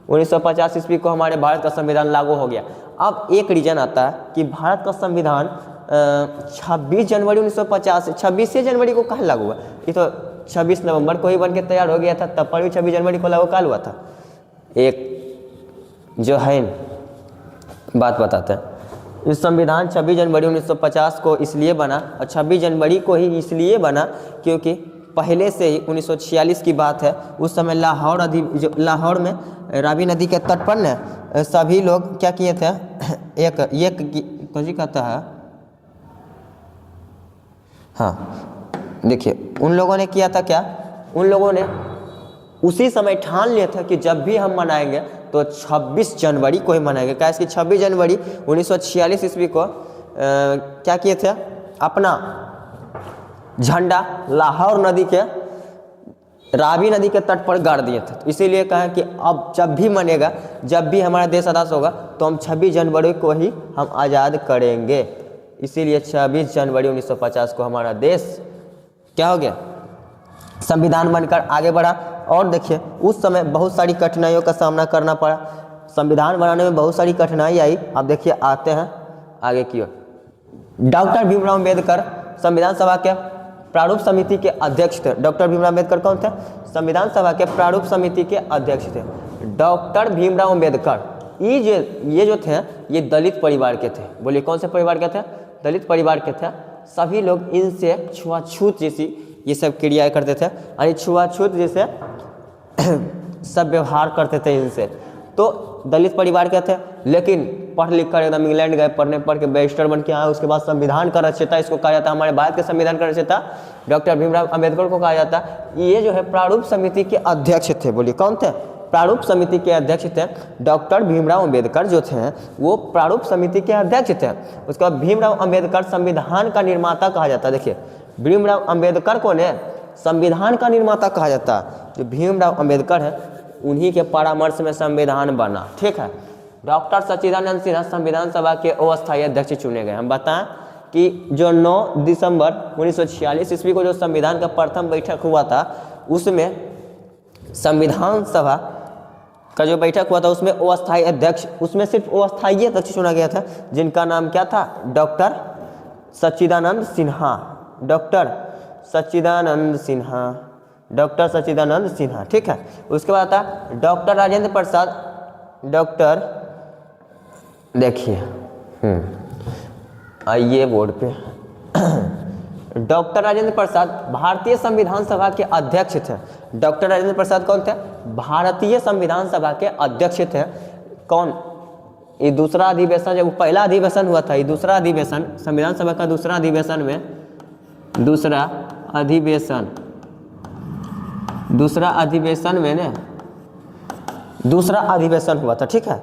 1950 ईस्वी को हमारे भारत का संविधान लागू हो गया। अब एक रीजन आता है कि भारत का संविधान 26 जनवरी 1950 26 जनवरी को कहाँ लागू हुआ? ये तो 26 नवंबर को ही बन के तैयार हो गया था, तब पर भी 26 जनवरी को लागू कहाँ हुआ था? एक जो है बात बताते हैं। इस संविधान 26 जनवरी 1950 को इसलिए बना, और 26 जनवरी को ही इसलिए बना क्योंकि पहले से ही 1946 की बात है, उस समय लाहौर में रावी नदी के तट पर न सभी लोग क्या किए थे? कहता है, हाँ देखिए उन लोगों ने किया था क्या? उन लोगों ने उसी समय ठान लिया था कि जब भी हम मनाएंगे तो 26 जनवरी को ही मनाएंगे। कैसे कि 26 जनवरी 1946 ईस्वी को क्या किए थे? अपना झंडा लाहौर नदी के रावी नदी के तट पर गाड़ दिए थे। तो इसीलिए कहा कि अब जब भी मनेगा, जब भी हमारा देश आज़ाद होगा तो हम 26 जनवरी को ही हम आज़ाद करेंगे। इसीलिए 26 जनवरी 1950 को हमारा देश क्या हो गया? संविधान बनकर आगे बढ़ा। और देखिए उस समय बहुत सारी कठिनाइयों का सामना करना पड़ा। संविधान बनाने में बहुत सारी कठिनाई आई। अब देखिए आते हैं आगे की ओर। डॉक्टर भीमराव अम्बेडकर संविधान सभा के प्रारूप समिति के अध्यक्ष थे। डॉक्टर भीमराव अम्बेडकर कौन थे? संविधान सभा के प्रारूप समिति के अध्यक्ष थे डॉक्टर भीमराव अम्बेडकर। ये जो थे ये दलित परिवार के थे। बोलिए कौन से परिवार के थे? दलित परिवार के थे। सभी लोग इनसे छुआछूत जैसी ये सब क्रियाएं करते थे, यानी छुआछूत जैसे सब व्यवहार करते थे इनसे। तो दलित परिवार के थे, लेकिन पढ़ लिख कर एकदम इंग्लैंड गए, पढ़ के बैरिस्टर बन के आए। उसके बाद संविधान का रचयिता इसको कहा जाता है, हमारे भारत के संविधान का रचयिता डॉक्टर भीमराव अम्बेडकर को कहा जाता है। ये जो है प्रारूप समिति के अध्यक्ष थे। बोलिए कौन थे? प्रारूप समिति के अध्यक्ष थे डॉक्टर भीमराव अम्बेडकर जो थे वो प्रारूप समिति के अध्यक्ष थे। उसके बाद भीमराव अम्बेडकर संविधान का निर्माता कहा जाता है। देखिए भीमराव अम्बेडकर को ने संविधान का निर्माता कहा जाता है। जो भीमराव अम्बेडकर है उन्हीं के परामर्श में संविधान बना। ठीक है। डॉक्टर सच्चिदानंद सिन्हा संविधान सभा के अस्थायी अध्यक्ष चुने गए। हम बताएं कि जो 9 दिसंबर 1946 ईस्वी को जो संविधान का प्रथम बैठक हुआ था उसमें संविधान सभा का जो बैठक हुआ था उसमें अस्थायी अध्यक्ष, उसमें सिर्फ अस्थायी अध्यक्ष चुना गया था जिनका नाम क्या था? डॉक्टर सच्चिदानंद सिन्हा। डॉक्टर सच्चिदानंद सिन्हा, डॉक्टर सच्चिदानंद सिन्हा। ठीक है। उसके बाद आता डॉक्टर राजेंद्र प्रसाद। डॉक्टर देखिए आइए बोर्ड पे डॉक्टर राजेंद्र प्रसाद भारतीय संविधान सभा के अध्यक्ष थे। डॉक्टर राजेंद्र प्रसाद कौन थे? भारतीय संविधान सभा के अध्यक्ष थे। कौन? ये दूसरा अधिवेशन, जब पहला अधिवेशन हुआ था, ये दूसरा अधिवेशन संविधान सभा का दूसरा अधिवेशन हुआ था। ठीक है।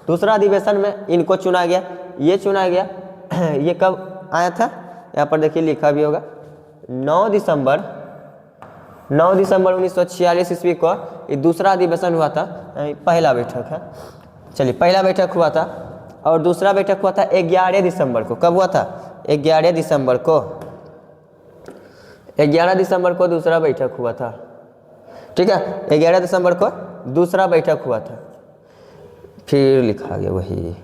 दूसरा अधिवेशन में इनको चुना गया। ये चुना गया ये कब आया था? यहाँ पर देखिए लिखा भी होगा 9 दिसंबर 1946 ईस्वी को ये दूसरा अधिवेशन हुआ था। पहला बैठक है, चलिए पहला बैठक हुआ था और दूसरा बैठक हुआ था 11 दिसंबर को। कब हुआ था? 11 दिसंबर को। 11 दिसंबर को दूसरा बैठक हुआ था। ठीक है। 11 दिसंबर को दूसरा बैठक हुआ था। फिर लिखा गया वही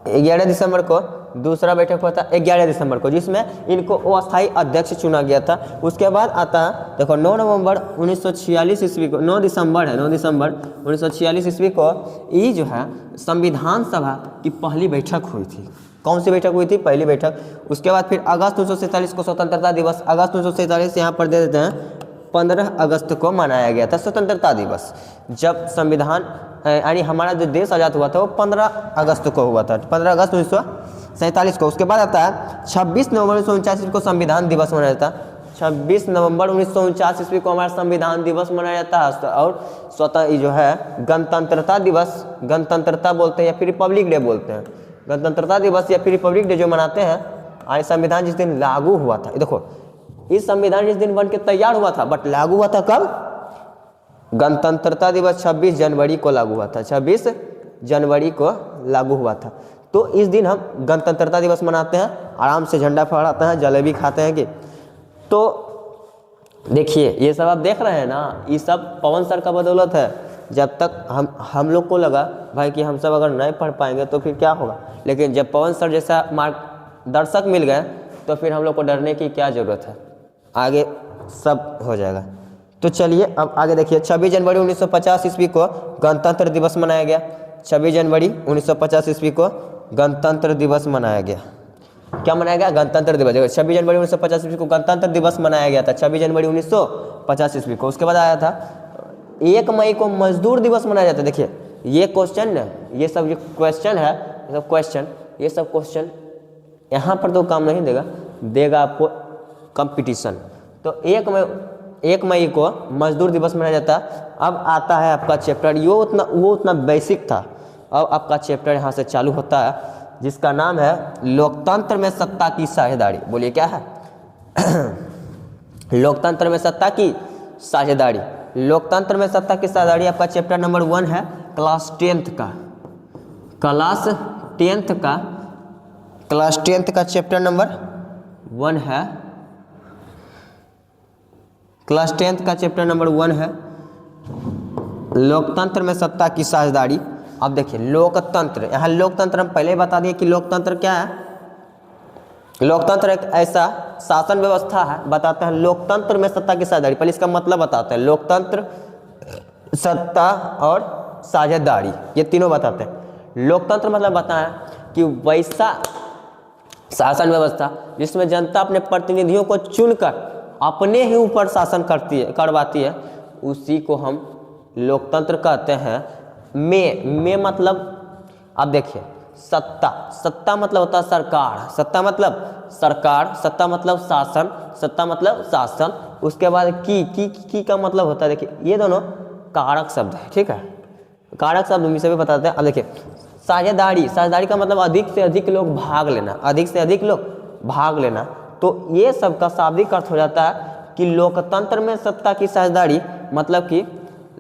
11 दिसंबर को दूसरा बैठक हुआ था 11 दिसंबर को, जिसमें इनको अस्थायी अध्यक्ष चुना गया था। उसके बाद आता है देखो 9 नवंबर 1946 ईस्वी को, 9 दिसंबर 1946 ईस्वी को ये जो है संविधान सभा की पहली बैठक हुई थी। कौन सी बैठक हुई थी? पहली बैठक। उसके बाद फिर अगस्त 1947 को स्वतंत्रता दिवस, अगस्त 1947 यहाँ पर दे देते हैं 15 अगस्त को मनाया गया था स्वतंत्रता दिवस। जब संविधान यानी हमारा जो देश आज़ाद हुआ था वो 15 अगस्त को हुआ था, 15 अगस्त 1947 को। उसके बाद आता है 26 नवंबर 1949 को संविधान दिवस मनाया जाता है। 26 नवंबर 1949 ईस्वी को हमारा संविधान दिवस मनाया जाता है। और स्वतः जो है गणतंत्रता दिवस, गणतंत्रता बोलते हैं या फिर रिपब्लिक डे बोलते हैं। गणतंत्रता दिवस या फिर रिपब्लिक डे जो मनाते हैं, आज संविधान जिस दिन लागू हुआ था, देखो इस संविधान जिस दिन बन के तैयार हुआ था बट लागू हुआ था कब? गणतंत्रता दिवस 26 जनवरी को लागू हुआ था। 26 जनवरी को लागू हुआ था। तो इस दिन हम गणतंत्रता दिवस मनाते हैं, आराम से झंडा फहराते हैं, जलेबी खाते हैं कि। तो देखिए ये सब आप देख रहे हैं ना, ये सब पवन सर का बदौलत है। जब तक हम लोग को लगा भाई कि हम सब अगर नहीं पढ़ पाएंगे तो फिर क्या होगा, लेकिन जब पवन सर जैसा मार्गदर्शक मिल गए तो फिर हम लोग को डरने की क्या ज़रूरत है, आगे सब हो जाएगा। तो चलिए अब आगे देखिए 26 जनवरी 1950 ईस्वी को गणतंत्र दिवस मनाया गया। 26 जनवरी 1950 ईस्वी को गणतंत्र दिवस मनाया गया। क्या मनाया गया? गणतंत्र दिवस। 26 जनवरी 1950 ईस्वी को गणतंत्र दिवस मनाया गया था, 26 जनवरी 1950 ईस्वी को। उसके बाद आया था 1 मई को मजदूर दिवस मनाया जाता है। देखिए ये क्वेश्चन है, ये सब जो क्वेश्चन है, ये सब क्वेश्चन यहाँ पर तो काम नहीं देगा आपको कंपटीशन। तो 1 मई को मजदूर दिवस मनाया जाता है। अब आता है आपका चैप्टर, वो उतना बेसिक था। अब आपका चैप्टर यहाँ से चालू होता है जिसका नाम है लोकतंत्र में सत्ता की साझेदारी। बोलिए क्या है? लोकतंत्र में सत्ता की साझेदारी। लोकतंत्र में सत्ता की साझेदारी आपका चैप्टर नंबर 1 है, क्लास 10th का चैप्टर नंबर 1 है। क्लास 10th का चैप्टर नंबर 1 है। लोकतंत्र में सत्ता की साझेदारी। अब देखिए लोकतंत्र, यहाँ लोकतंत्र हम पहले ही बता दिए कि लोकतंत्र क्या है। लोकतंत्र एक ऐसा शासन व्यवस्था है, बताते हैं लोकतंत्र में सत्ता की साझेदारी। पहले इसका मतलब बताते हैं, लोकतंत्र, सत्ता और साझेदारी, ये तीनों बताते हैं। लोकतंत्र मतलब बताएं कि वैसा शासन व्यवस्था जिसमें जनता अपने प्रतिनिधियों को चुनकर अपने ही ऊपर शासन करवाती है, उसी को हम लोकतंत्र कहते हैं। में मतलब, अब देखिए सत्ता मतलब होता है सरकार, सत्ता मतलब सरकार, सत्ता मतलब शासन, सत्ता मतलब शासन। उसके बाद की का मतलब होता है, देखिए ये दोनों कारक शब्द है, ठीक है, कारक शब्द हम इसे भी बताते हैं। अब देखिए साझेदारी का मतलब अधिक से अधिक लोग भाग लेना, अधिक से अधिक लोग भाग लेना। तो ये सब का शाब्दिक अर्थ हो जाता है कि लोकतंत्र में सत्ता की साझेदारी, मतलब कि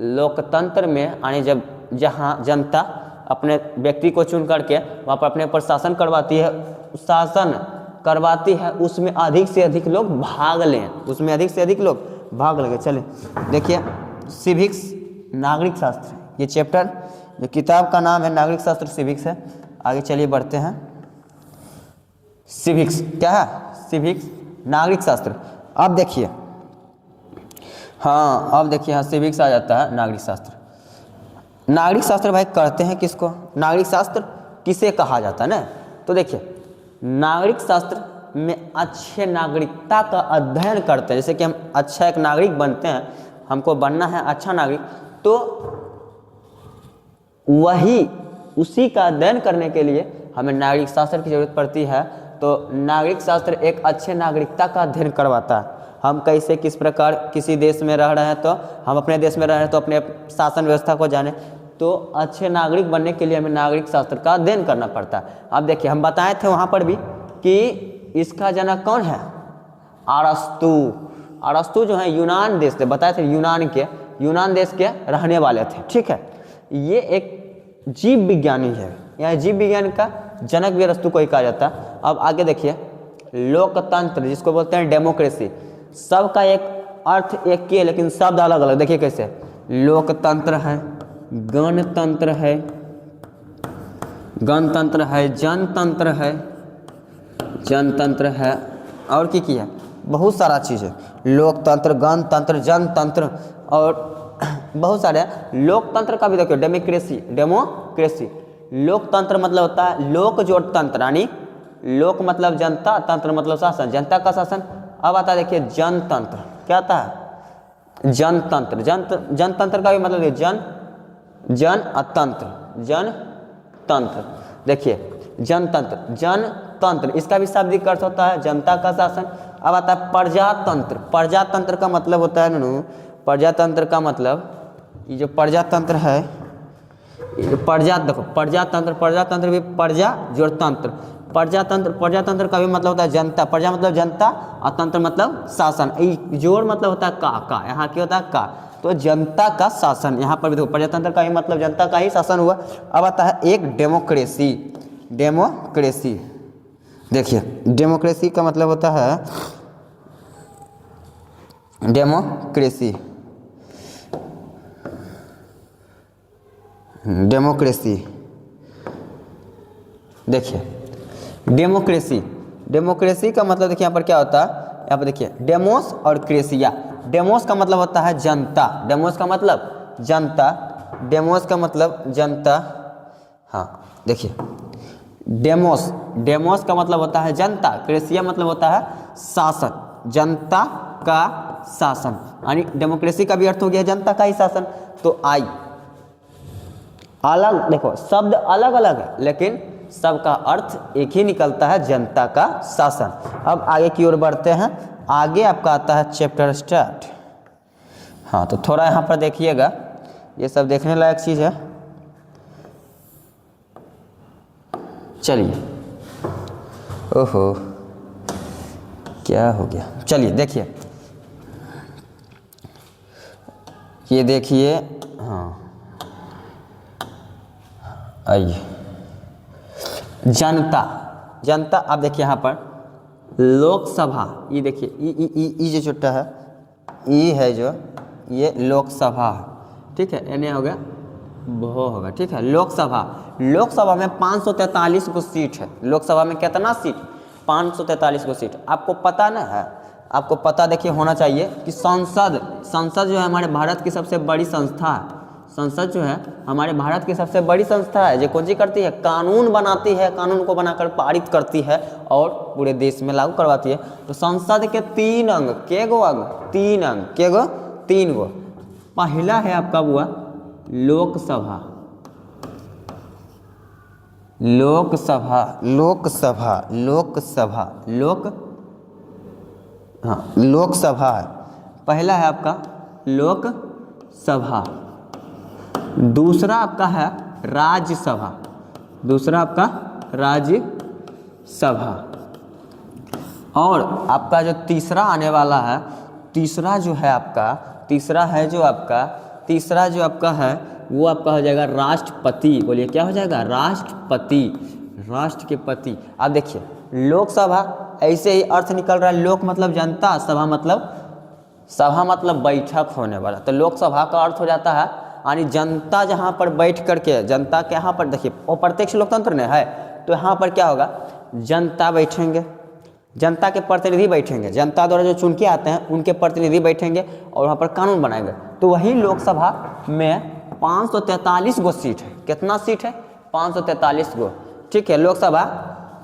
लोकतंत्र में यानी जब जहाँ जनता अपने व्यक्ति को चुन करके वहाँ पर अपने पर शासन करवाती है, उसमें अधिक से अधिक लोग भाग लें, उसमें अधिक से अधिक लोग भाग लगे। चलिए देखिए सिविक्स, नागरिक शास्त्र, ये चैप्टर, जो किताब का नाम है नागरिक शास्त्र सिविक्स है। आगे चलिए बढ़ते हैं। सिविक्स क्या है? सिविक्स नागरिक शास्त्र। अब देखिए, हाँ अब देखिए यहाँ सिविक्स आ जाता है, नागरिक शास्त्र। नागरिक शास्त्र भाई करते हैं किसको? नागरिक शास्त्र किसे कहा जाता है ना? तो देखिए नागरिक शास्त्र में अच्छे नागरिकता का अध्ययन करते हैं। जैसे कि हम अच्छा एक नागरिक बनते हैं, हमको बनना है अच्छा नागरिक, तो उसी का अध्ययन करने के लिए हमें नागरिक शास्त्र की जरूरत पड़ती है। तो नागरिक शास्त्र एक अच्छे नागरिकता का अध्ययन करवाता है। हम कैसे किस प्रकार किसी देश में रह रहे हैं, तो हम अपने देश में रह रहे हैं तो अपने शासन व्यवस्था को जाने, तो अच्छे नागरिक बनने के लिए हमें नागरिक शास्त्र का अध्ययन करना पड़ता है। अब देखिए हम बताए थे वहाँ पर भी कि इसका जनक कौन है? अरस्तु। अरस्तु जो है यूनान देश से, बताए थे यूनान देश के रहने वाले थे, ठीक है। ये एक जीव विज्ञानी है, या जीव विज्ञान का जनक भी अरस्तु को ही कहा जाता है। अब आगे देखिए लोकतंत्र, जिसको बोलते हैं डेमोक्रेसी, सबका एक अर्थ एक ही है लेकिन शब्द अलग अलग। देखिए कैसे, लोकतंत्र है, गणतंत्र है, गणतंत्र है, जनतंत्र है, और की है, बहुत सारा चीज़ है। लोकतंत्र, गणतंत्र, जनतंत्र और बहुत सारे। लोकतंत्र का भी देखिए डेमोक्रेसी। लोकतंत्र मतलब होता है लोक जोड़ तंत्र, यानी लोक मतलब जनता, तंत्र मतलब शासन, जनता का शासन। अब आता है देखिए जनतंत्र, क्या आता है? जनतंत्र। जनतंत्र का भी मतलब है जनतंत्र। देखिए जनतंत्र, इसका भी शाब्दिक अर्थ होता है जनता का शासन। अब आता है प्रजातंत्र। प्रजातंत्र का मतलब होता है प्रजातंत्र का मतलब, ये जो प्रजातंत्र है, देखो प्रजातंत्र भी प्रजा जोड़ तंत्र। प्रजातंत्र का भी मतलब होता है जनता। प्रजा मतलब जनता और तंत्र मतलब शासन। जोड़ मतलब होता है का, यहाँ क्या होता है का, तो जनता का शासन। यहाँ पर भी देखो प्रजातंत्र का भी मतलब जनता का ही शासन हुआ। अब आता है एक डेमोक्रेसी। देखिए डेमोक्रेसी का मतलब होता है डेमोक्रेसी। देखिए डेमोक्रेसी का मतलब देखिए यहाँ पर क्या होता है, यहाँ पर देखिए डेमोस और क्रेसिया। डेमोस का मतलब होता है जनता, डेमोस का मतलब जनता। हाँ देखिए डेमोस का मतलब होता है जनता, क्रेसिया मतलब होता है शासन, जनता का शासन। यानी डेमोक्रेसी का भी अर्थ हो गया जनता का ही शासन। तो आई अलग, देखो शब्द अलग अलग है लेकिन सबका अर्थ एक ही निकलता है, जनता का शासन। अब आगे की ओर बढ़ते हैं। आगे आपका आता है चैप्टर स्टार्ट। हाँ तो थोड़ा यहाँ पर देखिएगा, ये सब देखने लायक चीज़ है। चलिए, ओहो क्या हो गया, चलिए देखिए, ये देखिए, हाँ आइए जनता। अब देखिए यहाँ पर लोकसभा, ये देखिए ई जो छोटा है, ई है जो, ये लोकसभा, ठीक है, एन ए हो गया, भो होगा, ठीक है। लोकसभा, लोकसभा में 543 को सीट है। लोकसभा में कितना सीट? 543 को सीट। आपको पता ना है, आपको पता देखिए होना चाहिए कि संसद जो है हमारे भारत की सबसे बड़ी संस्था है। संसद जो है हमारे भारत की सबसे बड़ी संस्था है, जो कौन सी करती है? कानून बनाती है, कानून को बनाकर पारित करती है और पूरे देश में लागू करवाती है। तो संसद के 3 अंग, के गो अंग? 3 अंग, के गो? 3 गो। पहला है आपका हुआ लोकसभा, लोकसभा, लोकसभा, लोकसभा, लोकसभा है पहला, है आपका लोकसभा। दूसरा आपका है राज्यसभा, दूसरा आपका राज्यसभा। और आपका जो तीसरा आने वाला है, तीसरा जो है आपका, तीसरा जो आपका है वो आपका हो जाएगा राष्ट्रपति। बोलिए क्या हो जाएगा? राष्ट्रपति, राष्ट्र के पति। अब देखिए लोकसभा, ऐसे ही अर्थ निकल रहा है, लोक मतलब जनता, सभा मतलब बैठक होने वाला। तो लोकसभा का अर्थ हो जाता है यानी जनता जहाँ पर बैठ करके, जनता के यहाँ पर देखिए वो प्रत्यक्ष लोकतंत्र ने है, तो यहाँ पर क्या होगा? जनता बैठेंगे, जनता के प्रतिनिधि बैठेंगे, जनता द्वारा जो चुन के आते हैं उनके प्रतिनिधि बैठेंगे और वहाँ पर कानून बनाएंगे। तो वही लोकसभा में 543 गो सीट है। कितना सीट है? 543 गो, ठीक है। लोकसभा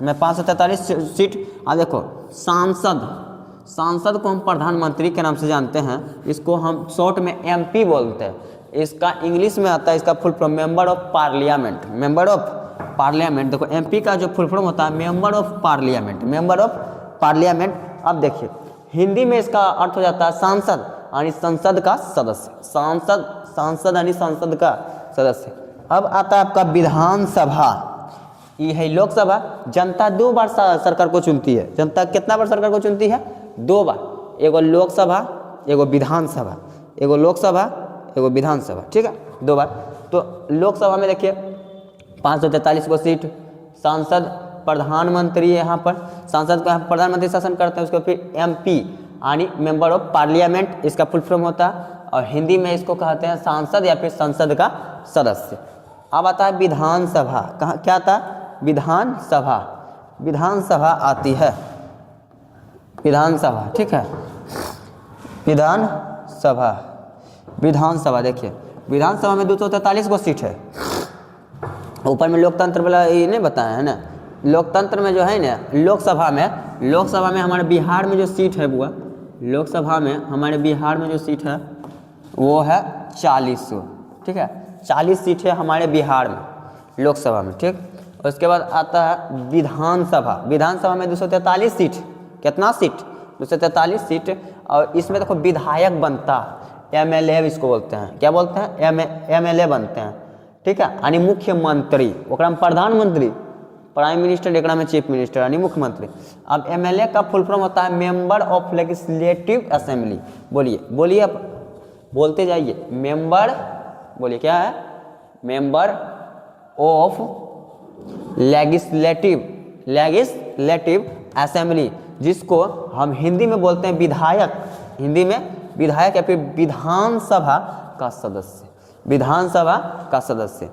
में 543 सीट। अब देखो सांसद को हम प्रधानमंत्री के नाम से जानते हैं, इसको हम शॉर्ट में एमपी बोलते हैं। इसका इंग्लिश में आता है, इसका full form member of parliament, member of parliament. देखो एमपी का जो फुल फॉर्म होता है member of parliament, member of parliament. अब देखिए हिंदी में इसका अर्थ हो जाता है सांसद यानी संसद का सदस्य, सांसद यानी संसद का सदस्य। अब आता है आपका विधानसभा, ये है लोकसभा। जनता 2 बार सरकार को चुनती है। जनता कितना बार सरकार को चुनती है? 2 बार, एगो लोकसभा, एगो विधानसभा, एगो लोकसभा, एगो विधानसभा, ठीक है, 2 बार। तो लोकसभा में देखिए 543 को सीट, सांसद, प्रधानमंत्री है यहाँ पर, सांसद का प्रधानमंत्री शासन करते हैं, उसको फिर एमपी यानी मेंबर ऑफ पार्लियामेंट इसका फुल फॉर्म होता है, और हिंदी में इसको कहते हैं सांसद या फिर संसद का सदस्य। अब आता है विधानसभा, कहाँ क्या आता है? विधानसभा, विधानसभा आती है, विधानसभा, ठीक है, विधानसभा। विधानसभा देखिए विधानसभा में 243 को सीट है। ऊपर में लोकतंत्र वाला ये नहीं बताया है ना, लोकतंत्र में जो है ना, लोकसभा में हमारे बिहार में जो सीट है बुआ, लोकसभा में हमारे बिहार में जो सीट है वो है 40, ठीक है, 40 सीट है हमारे बिहार में लोकसभा में, ठीक। और उसके बाद आता है विधानसभा, विधानसभा में 243 सीट, कितना सीट? 243 सीट। और इसमें देखो विधायक बनता, एमएलए इसको बोलते हैं, क्या बोलते हैं? एमएलए बनते हैं, ठीक है, यानी मुख्यमंत्री, ओकरा में प्रधानमंत्री, प्राइम मिनिस्टर, एकरा में चीफ मिनिस्टर यानी मुख्यमंत्री। अब एमएलए का फुल फॉर्म होता है मेंबर ऑफ लेजिस्लेटिव असेंबली। बोलिए अब बोलते जाइए, मेंबर, बोलिए क्या है? मेंबर ऑफ लेजिस्लेटिव असेंबली, जिसको हम हिंदी में बोलते हैं विधायक, हिंदी में विधायक या फिर विधानसभा का सदस्य, विधानसभा का सदस्य।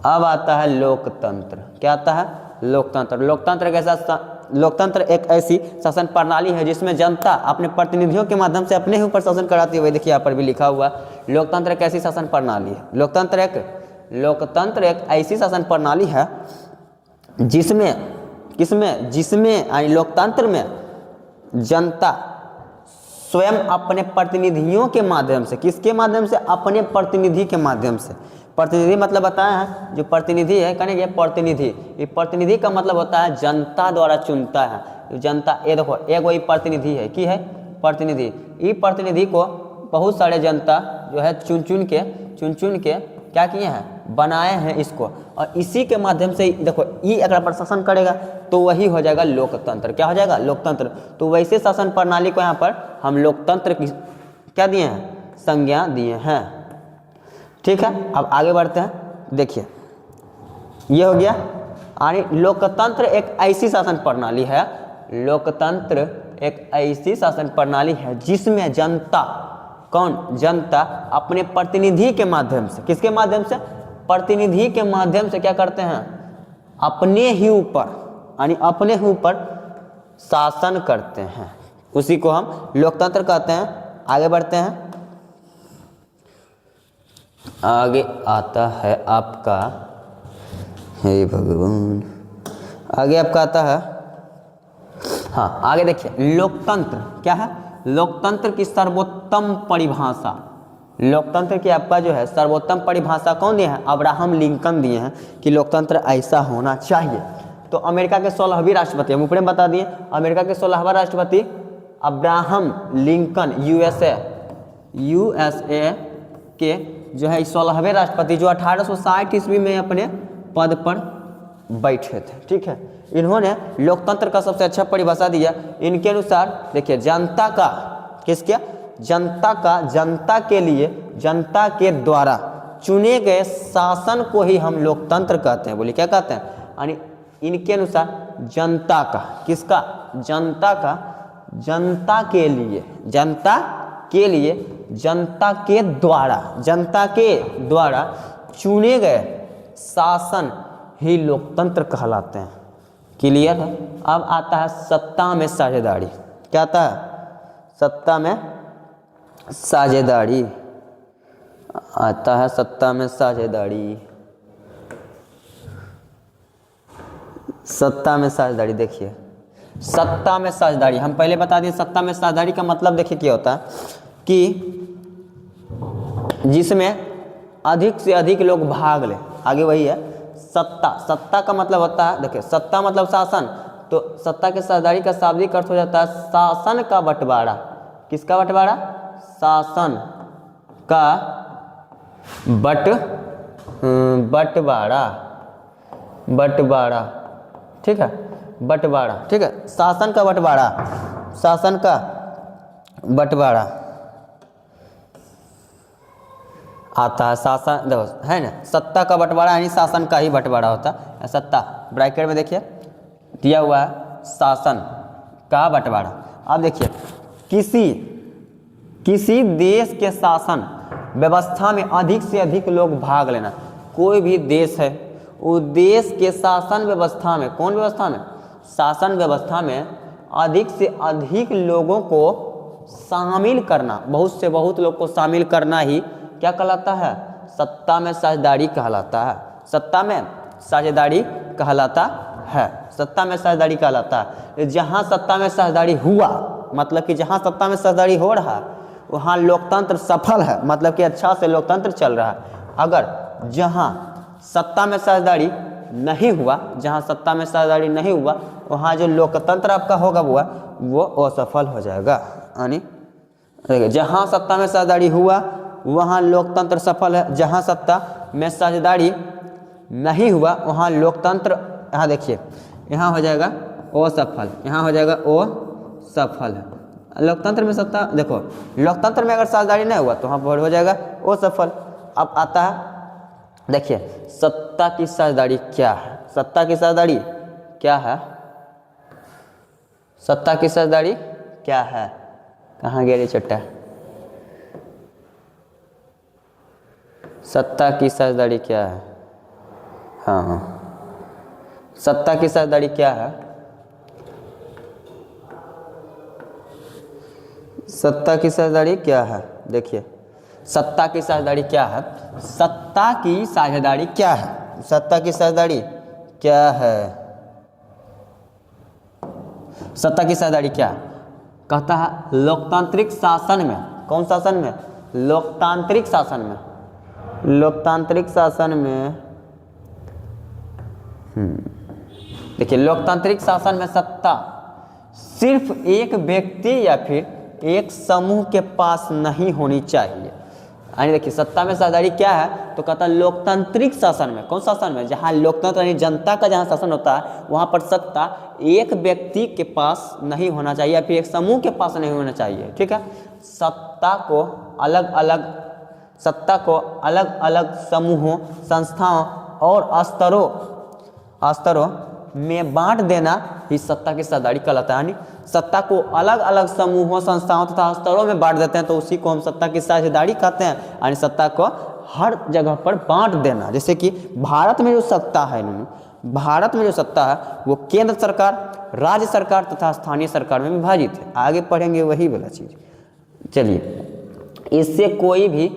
अब आता है लोकतंत्र, क्या आता है? लोकतंत्र। लोकतंत्र एक ऐसी शासन प्रणाली है जिसमें जनता अपने प्रतिनिधियों के माध्यम से अपने ही ऊपर शासन कराती है। देखिए यहाँ पर भी लिखा हुआ, लोकतंत्र एक ऐसी शासन प्रणाली है। लोकतंत्र एक ऐसी शासन प्रणाली है जिसमें लोकतंत्र में जनता स्वयं अपने प्रतिनिधियों के माध्यम से, किसके माध्यम से? अपने प्रतिनिधि के माध्यम से। प्रतिनिधि मतलब बताया है, जो प्रतिनिधि है कहने ये प्रतिनिधि, ये प्रतिनिधि का मतलब होता है जनता द्वारा चुनता है जनता। ये देखो एक वही प्रतिनिधि है, की है प्रतिनिधि। ये प्रतिनिधि को बहुत सारे जनता जो है चुन चुन के क्या किए हैं? बनाए हैं इसको, और इसी के माध्यम से देखो ये अगर पर शासन करेगा तो वही हो जाएगा लोकतंत्र। क्या हो जाएगा? लोकतंत्र। तो वैसे शासन प्रणाली को यहाँ पर हम लोकतंत्र की क्या दिए हैं? संज्ञा दिए हैं, ठीक है। अब आगे बढ़ते हैं, देखिए ये हो गया। यानी लोकतंत्र एक ऐसी शासन प्रणाली है, लोकतंत्र एक ऐसी शासन प्रणाली है जिसमें जनता कौन, जनता अपने प्रतिनिधि के माध्यम से, किसके माध्यम से, प्रतिनिधि के माध्यम से क्या करते हैं, अपने ही ऊपर, यानी अपने ही ऊपर शासन करते हैं, उसी को हम लोकतंत्र कहते हैं। आगे बढ़ते हैं, आगे आता है आपका, हे भगवान, आगे आपका आता है, हाँ आगे देखिए, लोकतंत्र क्या है, लोकतंत्र की सर्वोत्तम परिभाषा, लोकतंत्र की आपका जो है सर्वोत्तम परिभाषा कौन दिए हैं, अब्राहम लिंकन दिए हैं कि लोकतंत्र ऐसा होना चाहिए। तो अमेरिका के 16वें राष्ट्रपति, हम ऊपर में बता दिए, अमेरिका के 16वां राष्ट्रपति अब्राहम लिंकन, यूएसए के जो है 16वें राष्ट्रपति, जो 1860 ईस्वी में अपने पद पर बैठे थे। ठीक है, इन्होंने लोकतंत्र का सबसे अच्छा परिभाषा दिया। इनके अनुसार देखिए, जनता का, किसके, जनता का, जनता के लिए, जनता के द्वारा चुने गए शासन को ही हम लोकतंत्र कहते हैं। बोलिए क्या कहते हैं, यानी इनके अनुसार जनता का, किसका, जनता का, जनता के लिए, जनता के लिए, जनता के द्वारा, जनता के द्वारा चुने गए शासन ही लोकतंत्र कहलाते हैं। क्लियर है। अब आता है सत्ता में साझेदारी। क्या आता है, सत्ता में साझेदारी, आता है सत्ता में साझेदारी, सत्ता में साझेदारी। देखिए, सत्ता में साझेदारी हम पहले बता दिए, सत्ता में साझेदारी का मतलब देखिए क्या होता है कि जिसमें अधिक से अधिक लोग भाग ले, आगे वही है सत्ता। सत्ता का मतलब होता है, देखिए सत्ता मतलब शासन, तो सत्ता के साझेदारी का शाब्दिक अर्थ हो जाता है शासन का बंटवारा। किसका बंटवारा, शासन का बंटवारा, बंटवारा, ठीक है, बंटवारा, ठीक है, शासन का बंटवारा, शासन का बंटवारा आता है। शासन देखो है ना, सत्ता का बंटवारा यानी शासन का ही बंटवारा होता है। सत्ता ब्रैकेट में देखिए दिया हुआ है, शासन का बंटवारा। अब देखिए, किसी देश के शासन व्यवस्था में अधिक से अधिक लोग भाग लेना। कोई भी देश है, वो देश के शासन व्यवस्था में, कौन व्यवस्था में, शासन व्यवस्था में अधिक से अधिक लोगों को शामिल करना, बहुत से बहुत लोग को शामिल करना ही क्या कहलाता है, सत्ता में साझेदारी कहलाता है। सत्ता में साझेदारी कहलाता है, सत्ता में साझेदारी कहलाता है। जहाँ सत्ता में साझेदारी हुआ, मतलब कि जहाँ सत्ता में साझेदारी हो रहा है वहाँ लोकतंत्र सफल है, मतलब कि अच्छा से लोकतंत्र चल रहा है। अगर जहाँ सत्ता में साझेदारी नहीं हुआ, जहाँ सत्ता में साझेदारी नहीं हुआ, वहाँ जो लोकतंत्र आपका होगा वो असफल हो जाएगा। यानी देखिए, जहाँ सत्ता में साझेदारी हुआ वहाँ लोकतंत्र सफल है, जहाँ सत्ता में साझेदारी नहीं हुआ वहाँ लोकतंत्र, यहाँ देखिए यहाँ हो जाएगा असफल, यहाँ हो जाएगा असफल है। लोकतंत्र में सत्ता, देखो लोकतंत्र में अगर साझेदारी नहीं हुआ तो वहाँ पर हो जाएगा असफल। अब आता है देखिए, सत्ता की साझेदारी क्या है, सत्ता की साझेदारी क्या है, सत्ता की साझेदारी क्या है, कहाँ गया रे चट्टा, सत्ता की साझेदारी क्या है, हाँ सत्ता की साझेदारी क्या है, सत्ता की साझेदारी क्या है, देखिए सत्ता की साझेदारी क्या है, सत्ता की साझेदारी क्या है, सत्ता की साझेदारी क्या है, सत्ता की साझेदारी क्या है, कहता है लोकतांत्रिक शासन में, कौन शासन में, लोकतांत्रिक शासन में, लोकतांत्रिक शासन में, देखिए लोकतांत्रिक शासन में सत्ता सिर्फ एक व्यक्ति या फिर एक समूह के पास नहीं होनी चाहिए। यानी देखिए सत्ता में साझेदारी क्या है, तो कहता है लोकतांत्रिक शासन में, कौन शासन में, जहाँ लोकतंत्र यानी जनता का जहाँ शासन होता है वहाँ पर सत्ता एक व्यक्ति के पास नहीं होना चाहिए या फिर एक समूह के पास नहीं होना चाहिए। ठीक है, सत्ता को अलग अलग समूहों, संस्थाओं और स्तरों में बांट देना ही सत्ता की साझेदारी कहलाता है। यानी सत्ता को अलग अलग समूहों, संस्थाओं तथा स्तरों में बांट देते हैं तो उसी को हम सत्ता की साझेदारी कहते हैं। यानी सत्ता को हर जगह पर बांट देना। जैसे कि भारत में जो सत्ता है, भारत में जो सत्ता है वो केंद्र सरकार, राज्य सरकार तथा स्थानीय सरकार में विभाजित है। आगे पढ़ेंगे वही वाला चीज। चलिए, इससे कोई भी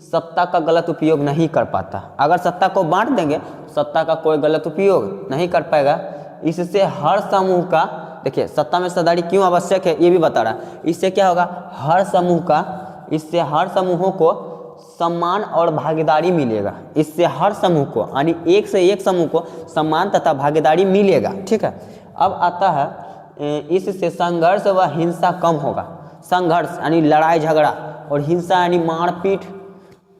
सत्ता का गलत उपयोग नहीं कर पाता। अगर सत्ता को बांट देंगे सत्ता का कोई गलत उपयोग नहीं कर पाएगा। इससे हर समूह का, देखिए सत्ता में साझेदारी क्यों आवश्यक है ये भी बता रहा। इससे क्या होगा, हर समूह का, इससे हर समूहों को सम्मान और भागीदारी मिलेगा। इससे हर समूह को, यानी एक से एक समूह को सम्मान तथा भागीदारी मिलेगा। ठीक है, अब आता है इससे संघर्ष व हिंसा कम होगा। संघर्ष यानी लड़ाई झगड़ा, और हिंसा यानी मारपीट,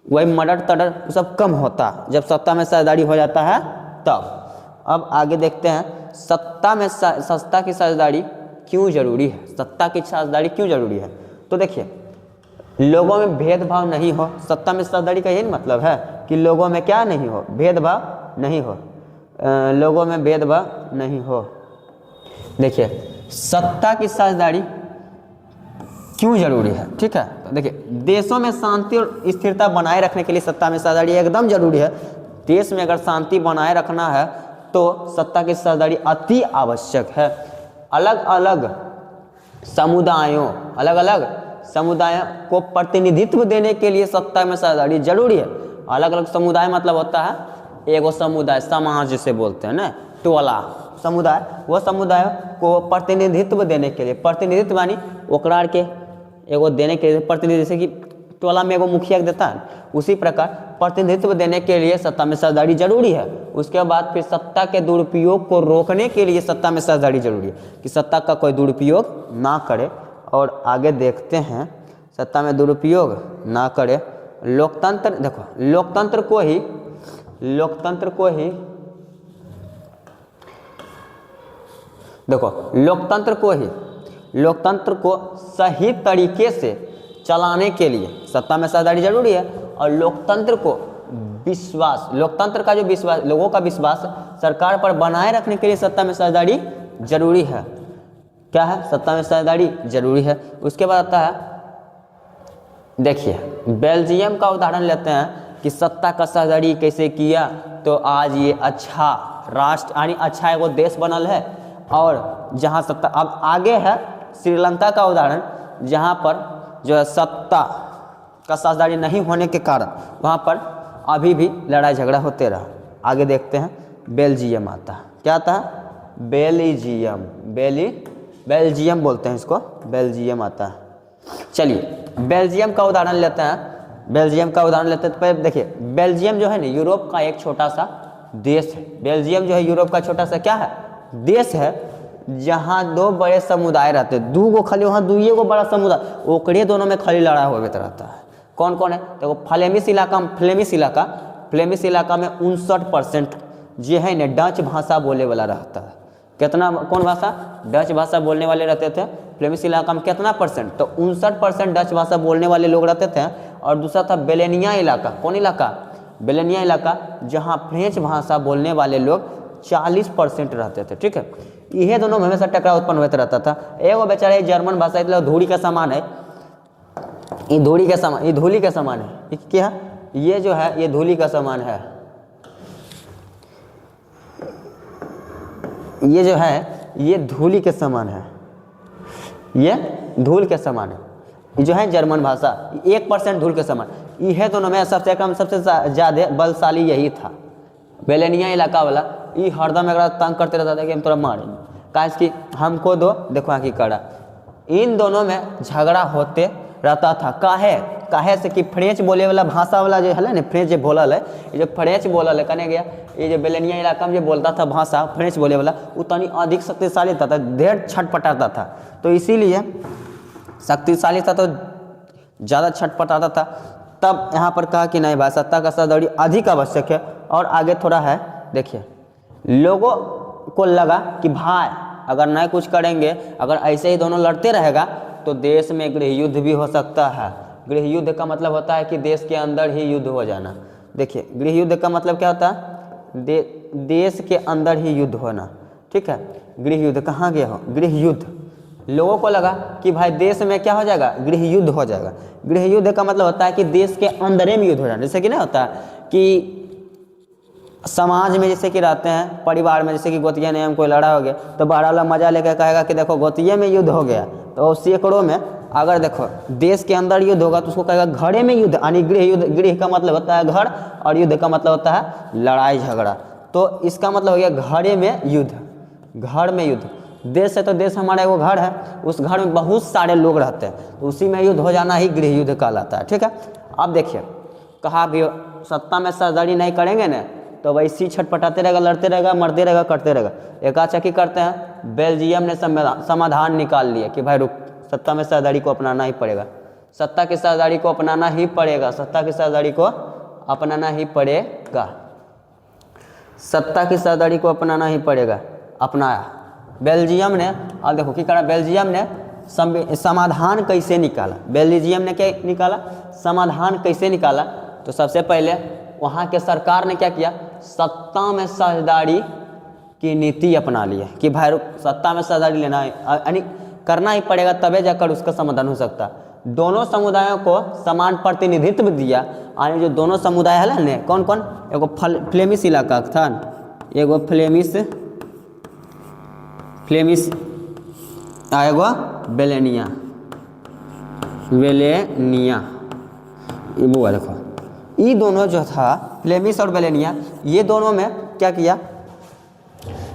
वही मर्डर तर्डर, सब कम होता जब सत्ता में साझेदारी हो जाता है तब। अब आगे देखते हैं सत्ता में सत्ता की साझेदारी क्यों जरूरी है। सत्ता की साझेदारी क्यों जरूरी है, तो देखिए लोगों में भेदभाव नहीं हो। सत्ता में साझेदारी का यही मतलब है कि लोगों में क्या नहीं हो, भेदभाव नहीं हो, लोगों में भेदभाव नहीं हो। देखिए सत्ता की साझेदारी क्यों जरूरी है। ठीक है, तो देखिए देशों में शांति और स्थिरता बनाए रखने के लिए सत्ता में साझेदारी एकदम जरूरी है। देश में अगर शांति बनाए रखना है तो सत्ता की साझेदारी अति आवश्यक है। अलग अलग समुदायों को प्रतिनिधित्व देने के लिए सत्ता में साझेदारी जरूरी है। अलग अलग समुदाय मतलब होता है एगो समुदाय, समाज जिसे बोलते हैं ना, टोला समुदाय, वो समुदाय को प्रतिनिधित्व देने के लिए, प्रतिनिधित्व यानी ओकरा के एगो देने के लिए प्रतिनिधि, जैसे कि टोला में एगो मुखिया देता है, उसी प्रकार प्रतिनिधित्व देने के लिए सत्ता में साझेदारी जरूरी है। उसके बाद फिर सत्ता के दुरुपयोग को रोकने के लिए सत्ता में साझेदारी जरूरी है कि सत्ता का कोई दुरुपयोग ना करे। और आगे देखते हैं सत्ता में दुरुपयोग ना करे। लोकतंत्र, देखो लोकतंत्र को सही तरीके से चलाने के लिए सत्ता में साझेदारी जरूरी है। और लोकतंत्र का जो विश्वास, लोगों का विश्वास सरकार पर बनाए रखने के लिए सत्ता में साझेदारी जरूरी है। क्या है, सत्ता में साझेदारी जरूरी है। उसके बाद आता है, देखिए बेल्जियम का उदाहरण लेते हैं कि सत्ता का साझेदारी कैसे किया, तो आज ये अच्छा राष्ट्र यानी अच्छा एगो देश बनल है। और जहाँ सत्ता, अब आगे है श्रीलंका का उदाहरण, जहाँ पर जो है सत्ता का साझेदारी नहीं होने के कारण वहाँ पर अभी भी लड़ाई झगड़ा होते रहा। आगे देखते हैं बेल्जियम आता है। क्या आता है, बेल्जियम बोलते हैं इसको, बेल्जियम आता है। चलिए बेल्जियम का उदाहरण लेते हैं। तो पहले देखिए बेल्जियम जो है ना यूरोप का एक छोटा सा देश है। बेल्जियम जो है यूरोप का छोटा सा क्या है, देश है, जहाँ दो बड़े समुदाय रहते हैं। दो गो खाली वहाँ दुइये गो बड़ा समुदाय, ओकरे दोनों में खाली लड़ाई होते रहता है। कौन कौन है, देखो फ्लेमिश इलाका में 59% जो है ना डच भाषा बोले वाला रहता है। कितना, कौन भाषा, डच भाषा बोलने वाले रहते थे। फ्लेमिश इलाका में कितना परसेंट, तो 59% डच भाषा बोलने वाले लोग रहते थे। और दूसरा था बेलेनिया इलाका। कौन इलाका, बेलेनिया इलाका, जहाँ फ्रेंच भाषा बोलने वाले लोग 40% रहते थे। ठीक है, यह दोनों में हमेशा टकराव उत्पन्न होता रहता था। एगो बेचारे जर्मन भाषा इसलिए धूड़ी का सामान है, ये धूली के समान है। ये क्या है, ये जो है ये धूली का सामान है। ये जो है ये धूली के समान है, ये धूल के समान है। ये जो है जर्मन भाषा 1% धूल के समान। यह दोनों में सबसे कम सबसे ज़्यादा बलशाली यही था, बेलेनिया इलाका वाला। ये हरदम एक तंग करते रहता था कि हम तोरा मारेंगे, काश कि हमको दो, देखो की कड़ा। इन दोनों में झगड़ा होते रहता था। काहे से कि फ्रेंच बोले वाला भाषा वाला जो है ना, फ्रेंच जो बोलल है, ये जो फ्रेंच बोलल है कहने गया, ये जो बेलेनिया इलाका में जो बोलता था भाषा फ्रेंच बोले वाला, उतनी अधिक शक्तिशाली था, ढेर छटपटाता था। तो इसीलिए शक्तिशाली था तो ज़्यादा छटपटाता था। तब यहाँ पर कहा कि नहीं भाई, सत्ता का साझेदारी अधिक आवश्यक है। और आगे थोड़ा है, देखिए लोगों को लगा कि भाई अगर नहीं कुछ करेंगे, अगर ऐसे ही दोनों लड़ते रहेगा तो देश में गृह युद्ध भी हो सकता है। गृह युद्ध का मतलब होता है कि देश के अंदर ही युद्ध हो जाना। देखिए गृह युद्ध का मतलब क्या होता है, देश के अंदर ही युद्ध होना। ठीक है। गृह युद्ध कहाँ गया हो, गृह युद्ध। लोगों को लगा कि भाई देश में क्या हो जाएगा, गृह युद्ध हो जाएगा। गृह युद्ध का मतलब होता है कि देश के अंदर में युद्ध हो जाए। जैसे कि नहीं होता है कि समाज में जैसे कि रहते हैं, परिवार में, जैसे कि गोतिया ने हम कोई लड़ा हो गया तो बाहर वाला मजा लेकर कहेगा कि देखो गोतिये में युद्ध हो गया, तो सैकड़ों में अगर देखो देश के अंदर युद्ध होगा तो उसको कहेगा घरे में युद्ध, यानी गृह युद्ध। गृह का मतलब होता है घर और युद्ध का मतलब होता है लड़ाई झगड़ा। तो इसका मतलब हो गया घरे में युद्ध, घर में युद्ध। देश है तो देश हमारा एगो घर है, उस घर में बहुत सारे लोग रहते हैं, तो उसी में युद्ध हो जाना ही गृह युद्ध कहलाता है, ठीक है। अब देखिए कहा भी सत्ता में सरदारी नहीं करेंगे ना तो वैसे ही छटपटाते रहेगा, लड़ते रहेगा, मरते रहेगा, करते रहेगा। एकाचकी करते हैं, बेल्जियम ने समाधान निकाल लिया कि भाई रुक, सत्ता में सरदारी को अपनाना ही पड़ेगा, सत्ता की सरदारी को अपनाना ही पड़ेगा, सत्ता की सरदारी को अपनाना ही पड़ेगा, सत्ता की सरदारी को अपनाना ही पड़ेगा। अपनाया बेल्जियम ने। अब देखो क्या करा, बेल्जियम ने समाधान कैसे निकाला, बेल्जियम ने क्या निकाला, समाधान कैसे निकाला। तो सबसे पहले वहाँ के सरकार ने क्या किया, सत्ता में साझेदारी की नीति अपना लिया कि भाई सत्ता में साझेदारी लेना है, यानी करना ही पड़ेगा, तबे जाकर उसका समाधान हो सकता है। दोनों समुदायों को समान प्रतिनिधित्व दिया, यानी जो दोनों समुदाय है ना, कौन कौन, एगो फ्लेमिश इलाका था, एगो फ्लेमिश एगो बेलेनिया, वो देखो ये दोनों जो था फ्लेमिश और बेलेनिया, ये दोनों में क्या किया,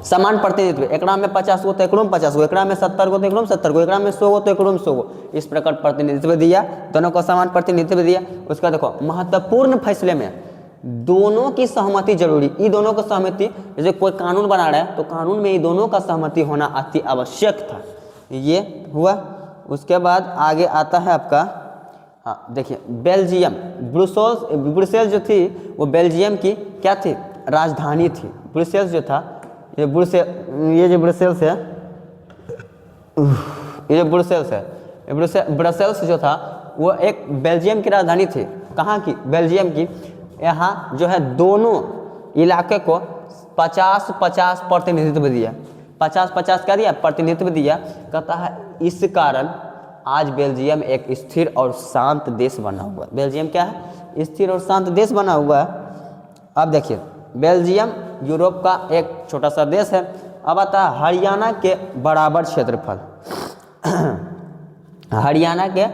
समान प्रतिनिधित्व। एकड़ा में 50 गो तो एकड़ों में 50 गो, एकड़ा में 70 गो तो एकड़ों में 70 गो, एकड़ा में 100 गो तो एकड़ों में 100 गो, इस प्रकार प्रतिनिधित्व दिया, दोनों को समान प्रतिनिधित्व दिया। उसका देखो महत्वपूर्ण फैसले में दोनों की सहमति जरूरी, ये दोनों को सहमति, जैसे कोई कानून बना रहा है तो कानून में ये दोनों का सहमति होना अति आवश्यक था, ये हुआ। उसके बाद आगे आता है आपका, हाँ देखिए बेल्जियम, ब्रुसेल्स जो थी वो बेल्जियम की क्या थी, राजधानी थी। ब्रुसेल्स जो था, ये जो ब्रुसेल्स है, ब्रसेल्स जो था वो एक बेल्जियम की राजधानी थी। कहाँ की, बेल्जियम की। यहाँ जो है दोनों इलाके को 50-50 प्रतिनिधित्व दिया, 50-50 क्या दिया, प्रतिनिधित्व दिया। कहता है इस कारण आज बेल्जियम एक स्थिर और शांत देश बना हुआ है। बेल्जियम क्या है, स्थिर और शांत देश बना हुआ है। अब देखिए बेल्जियम यूरोप का एक छोटा सा देश है। अब आता है हरियाणा के बराबर क्षेत्रफल, हरियाणा के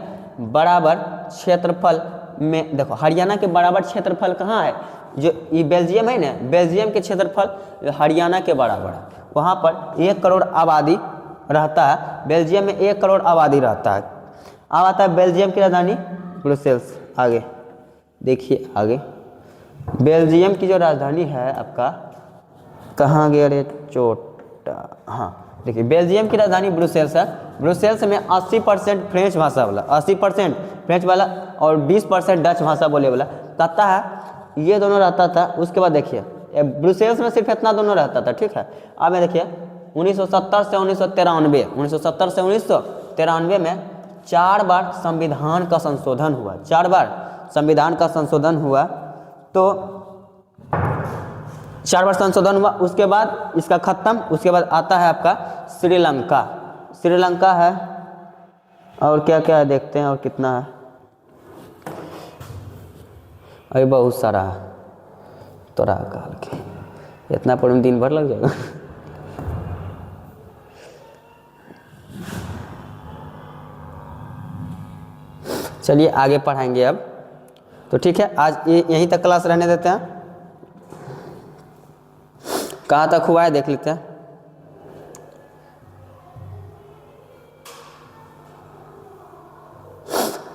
बराबर क्षेत्रफल में देखो, हरियाणा के बराबर क्षेत्रफल कहाँ है, जो ये बेल्जियम है ना, बेल्जियम के क्षेत्रफल हरियाणा के बराबर है। वहाँ पर 1 करोड़ आबादी रहता है, बेल्जियम में 1 करोड़ आबादी रहता है। अब आता है बेल्जियम की राजधानी ब्रुसेल्स। आगे देखिए, आगे बेल्जियम की जो राजधानी है आपका, कहाँ गया रे चोटा, हाँ देखिए बेल्जियम की राजधानी ब्रुसेल्स है। ब्रुसेल्स में 80% फ्रेंच भाषा वाला, 80% फ्रेंच वाला और 20% डच भाषा बोले वाला कहता है, ये दोनों रहता था। उसके बाद देखिए ब्रुसेल्स में सिर्फ इतना दोनों रहता था, ठीक है। अब मैं देखिए 1970 से 1993 में 4 बार संविधान का संशोधन हुआ, 4 बार संविधान का संशोधन हुआ। तो 4 बार संशोधन हुआ, उसके बाद इसका खत्म। उसके बाद आता है आपका श्रीलंका, श्रीलंका है, और क्या क्या है देखते हैं, और कितना है, अभी बहुत सारा है, तोरा काल के इतना पढ़ने में दिन भर लग जाएगा। चलिए आगे पढ़ाएंगे अब, तो ठीक है आज यहीं तक क्लास रहने देते हैं। कहाँ तक हुआ है देख लेते हैं।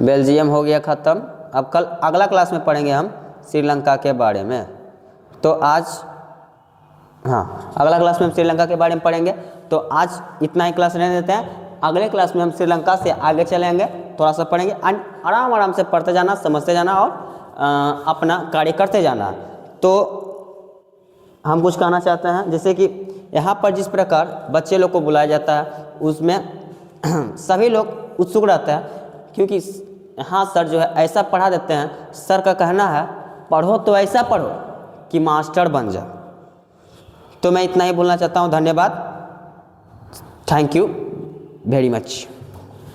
बेल्जियम हो गया ख़त्म। अब कल अगला क्लास में पढ़ेंगे हम श्रीलंका के बारे में। तो आज हाँ, अगला क्लास में हम श्रीलंका के बारे में पढ़ेंगे। तो आज इतना ही क्लास रहने देते हैं। अगले क्लास में हम श्रीलंका से आगे चलेंगे, थोड़ा सा पढ़ेंगे, आराम आराम से पढ़ते जाना, समझते जाना और अपना कार्य करते जाना। तो हम कुछ कहना चाहते हैं, जैसे कि यहाँ पर जिस प्रकार बच्चे लोग को बुलाया जाता है उसमें सभी लोग उत्सुक रहते हैं, क्योंकि हाँ सर जो है ऐसा पढ़ा देते हैं। सर का कहना है पढ़ो तो ऐसा पढ़ो कि मास्टर बन जाओ। तो मैं इतना ही बोलना चाहता हूँ। धन्यवाद। Thank you very much.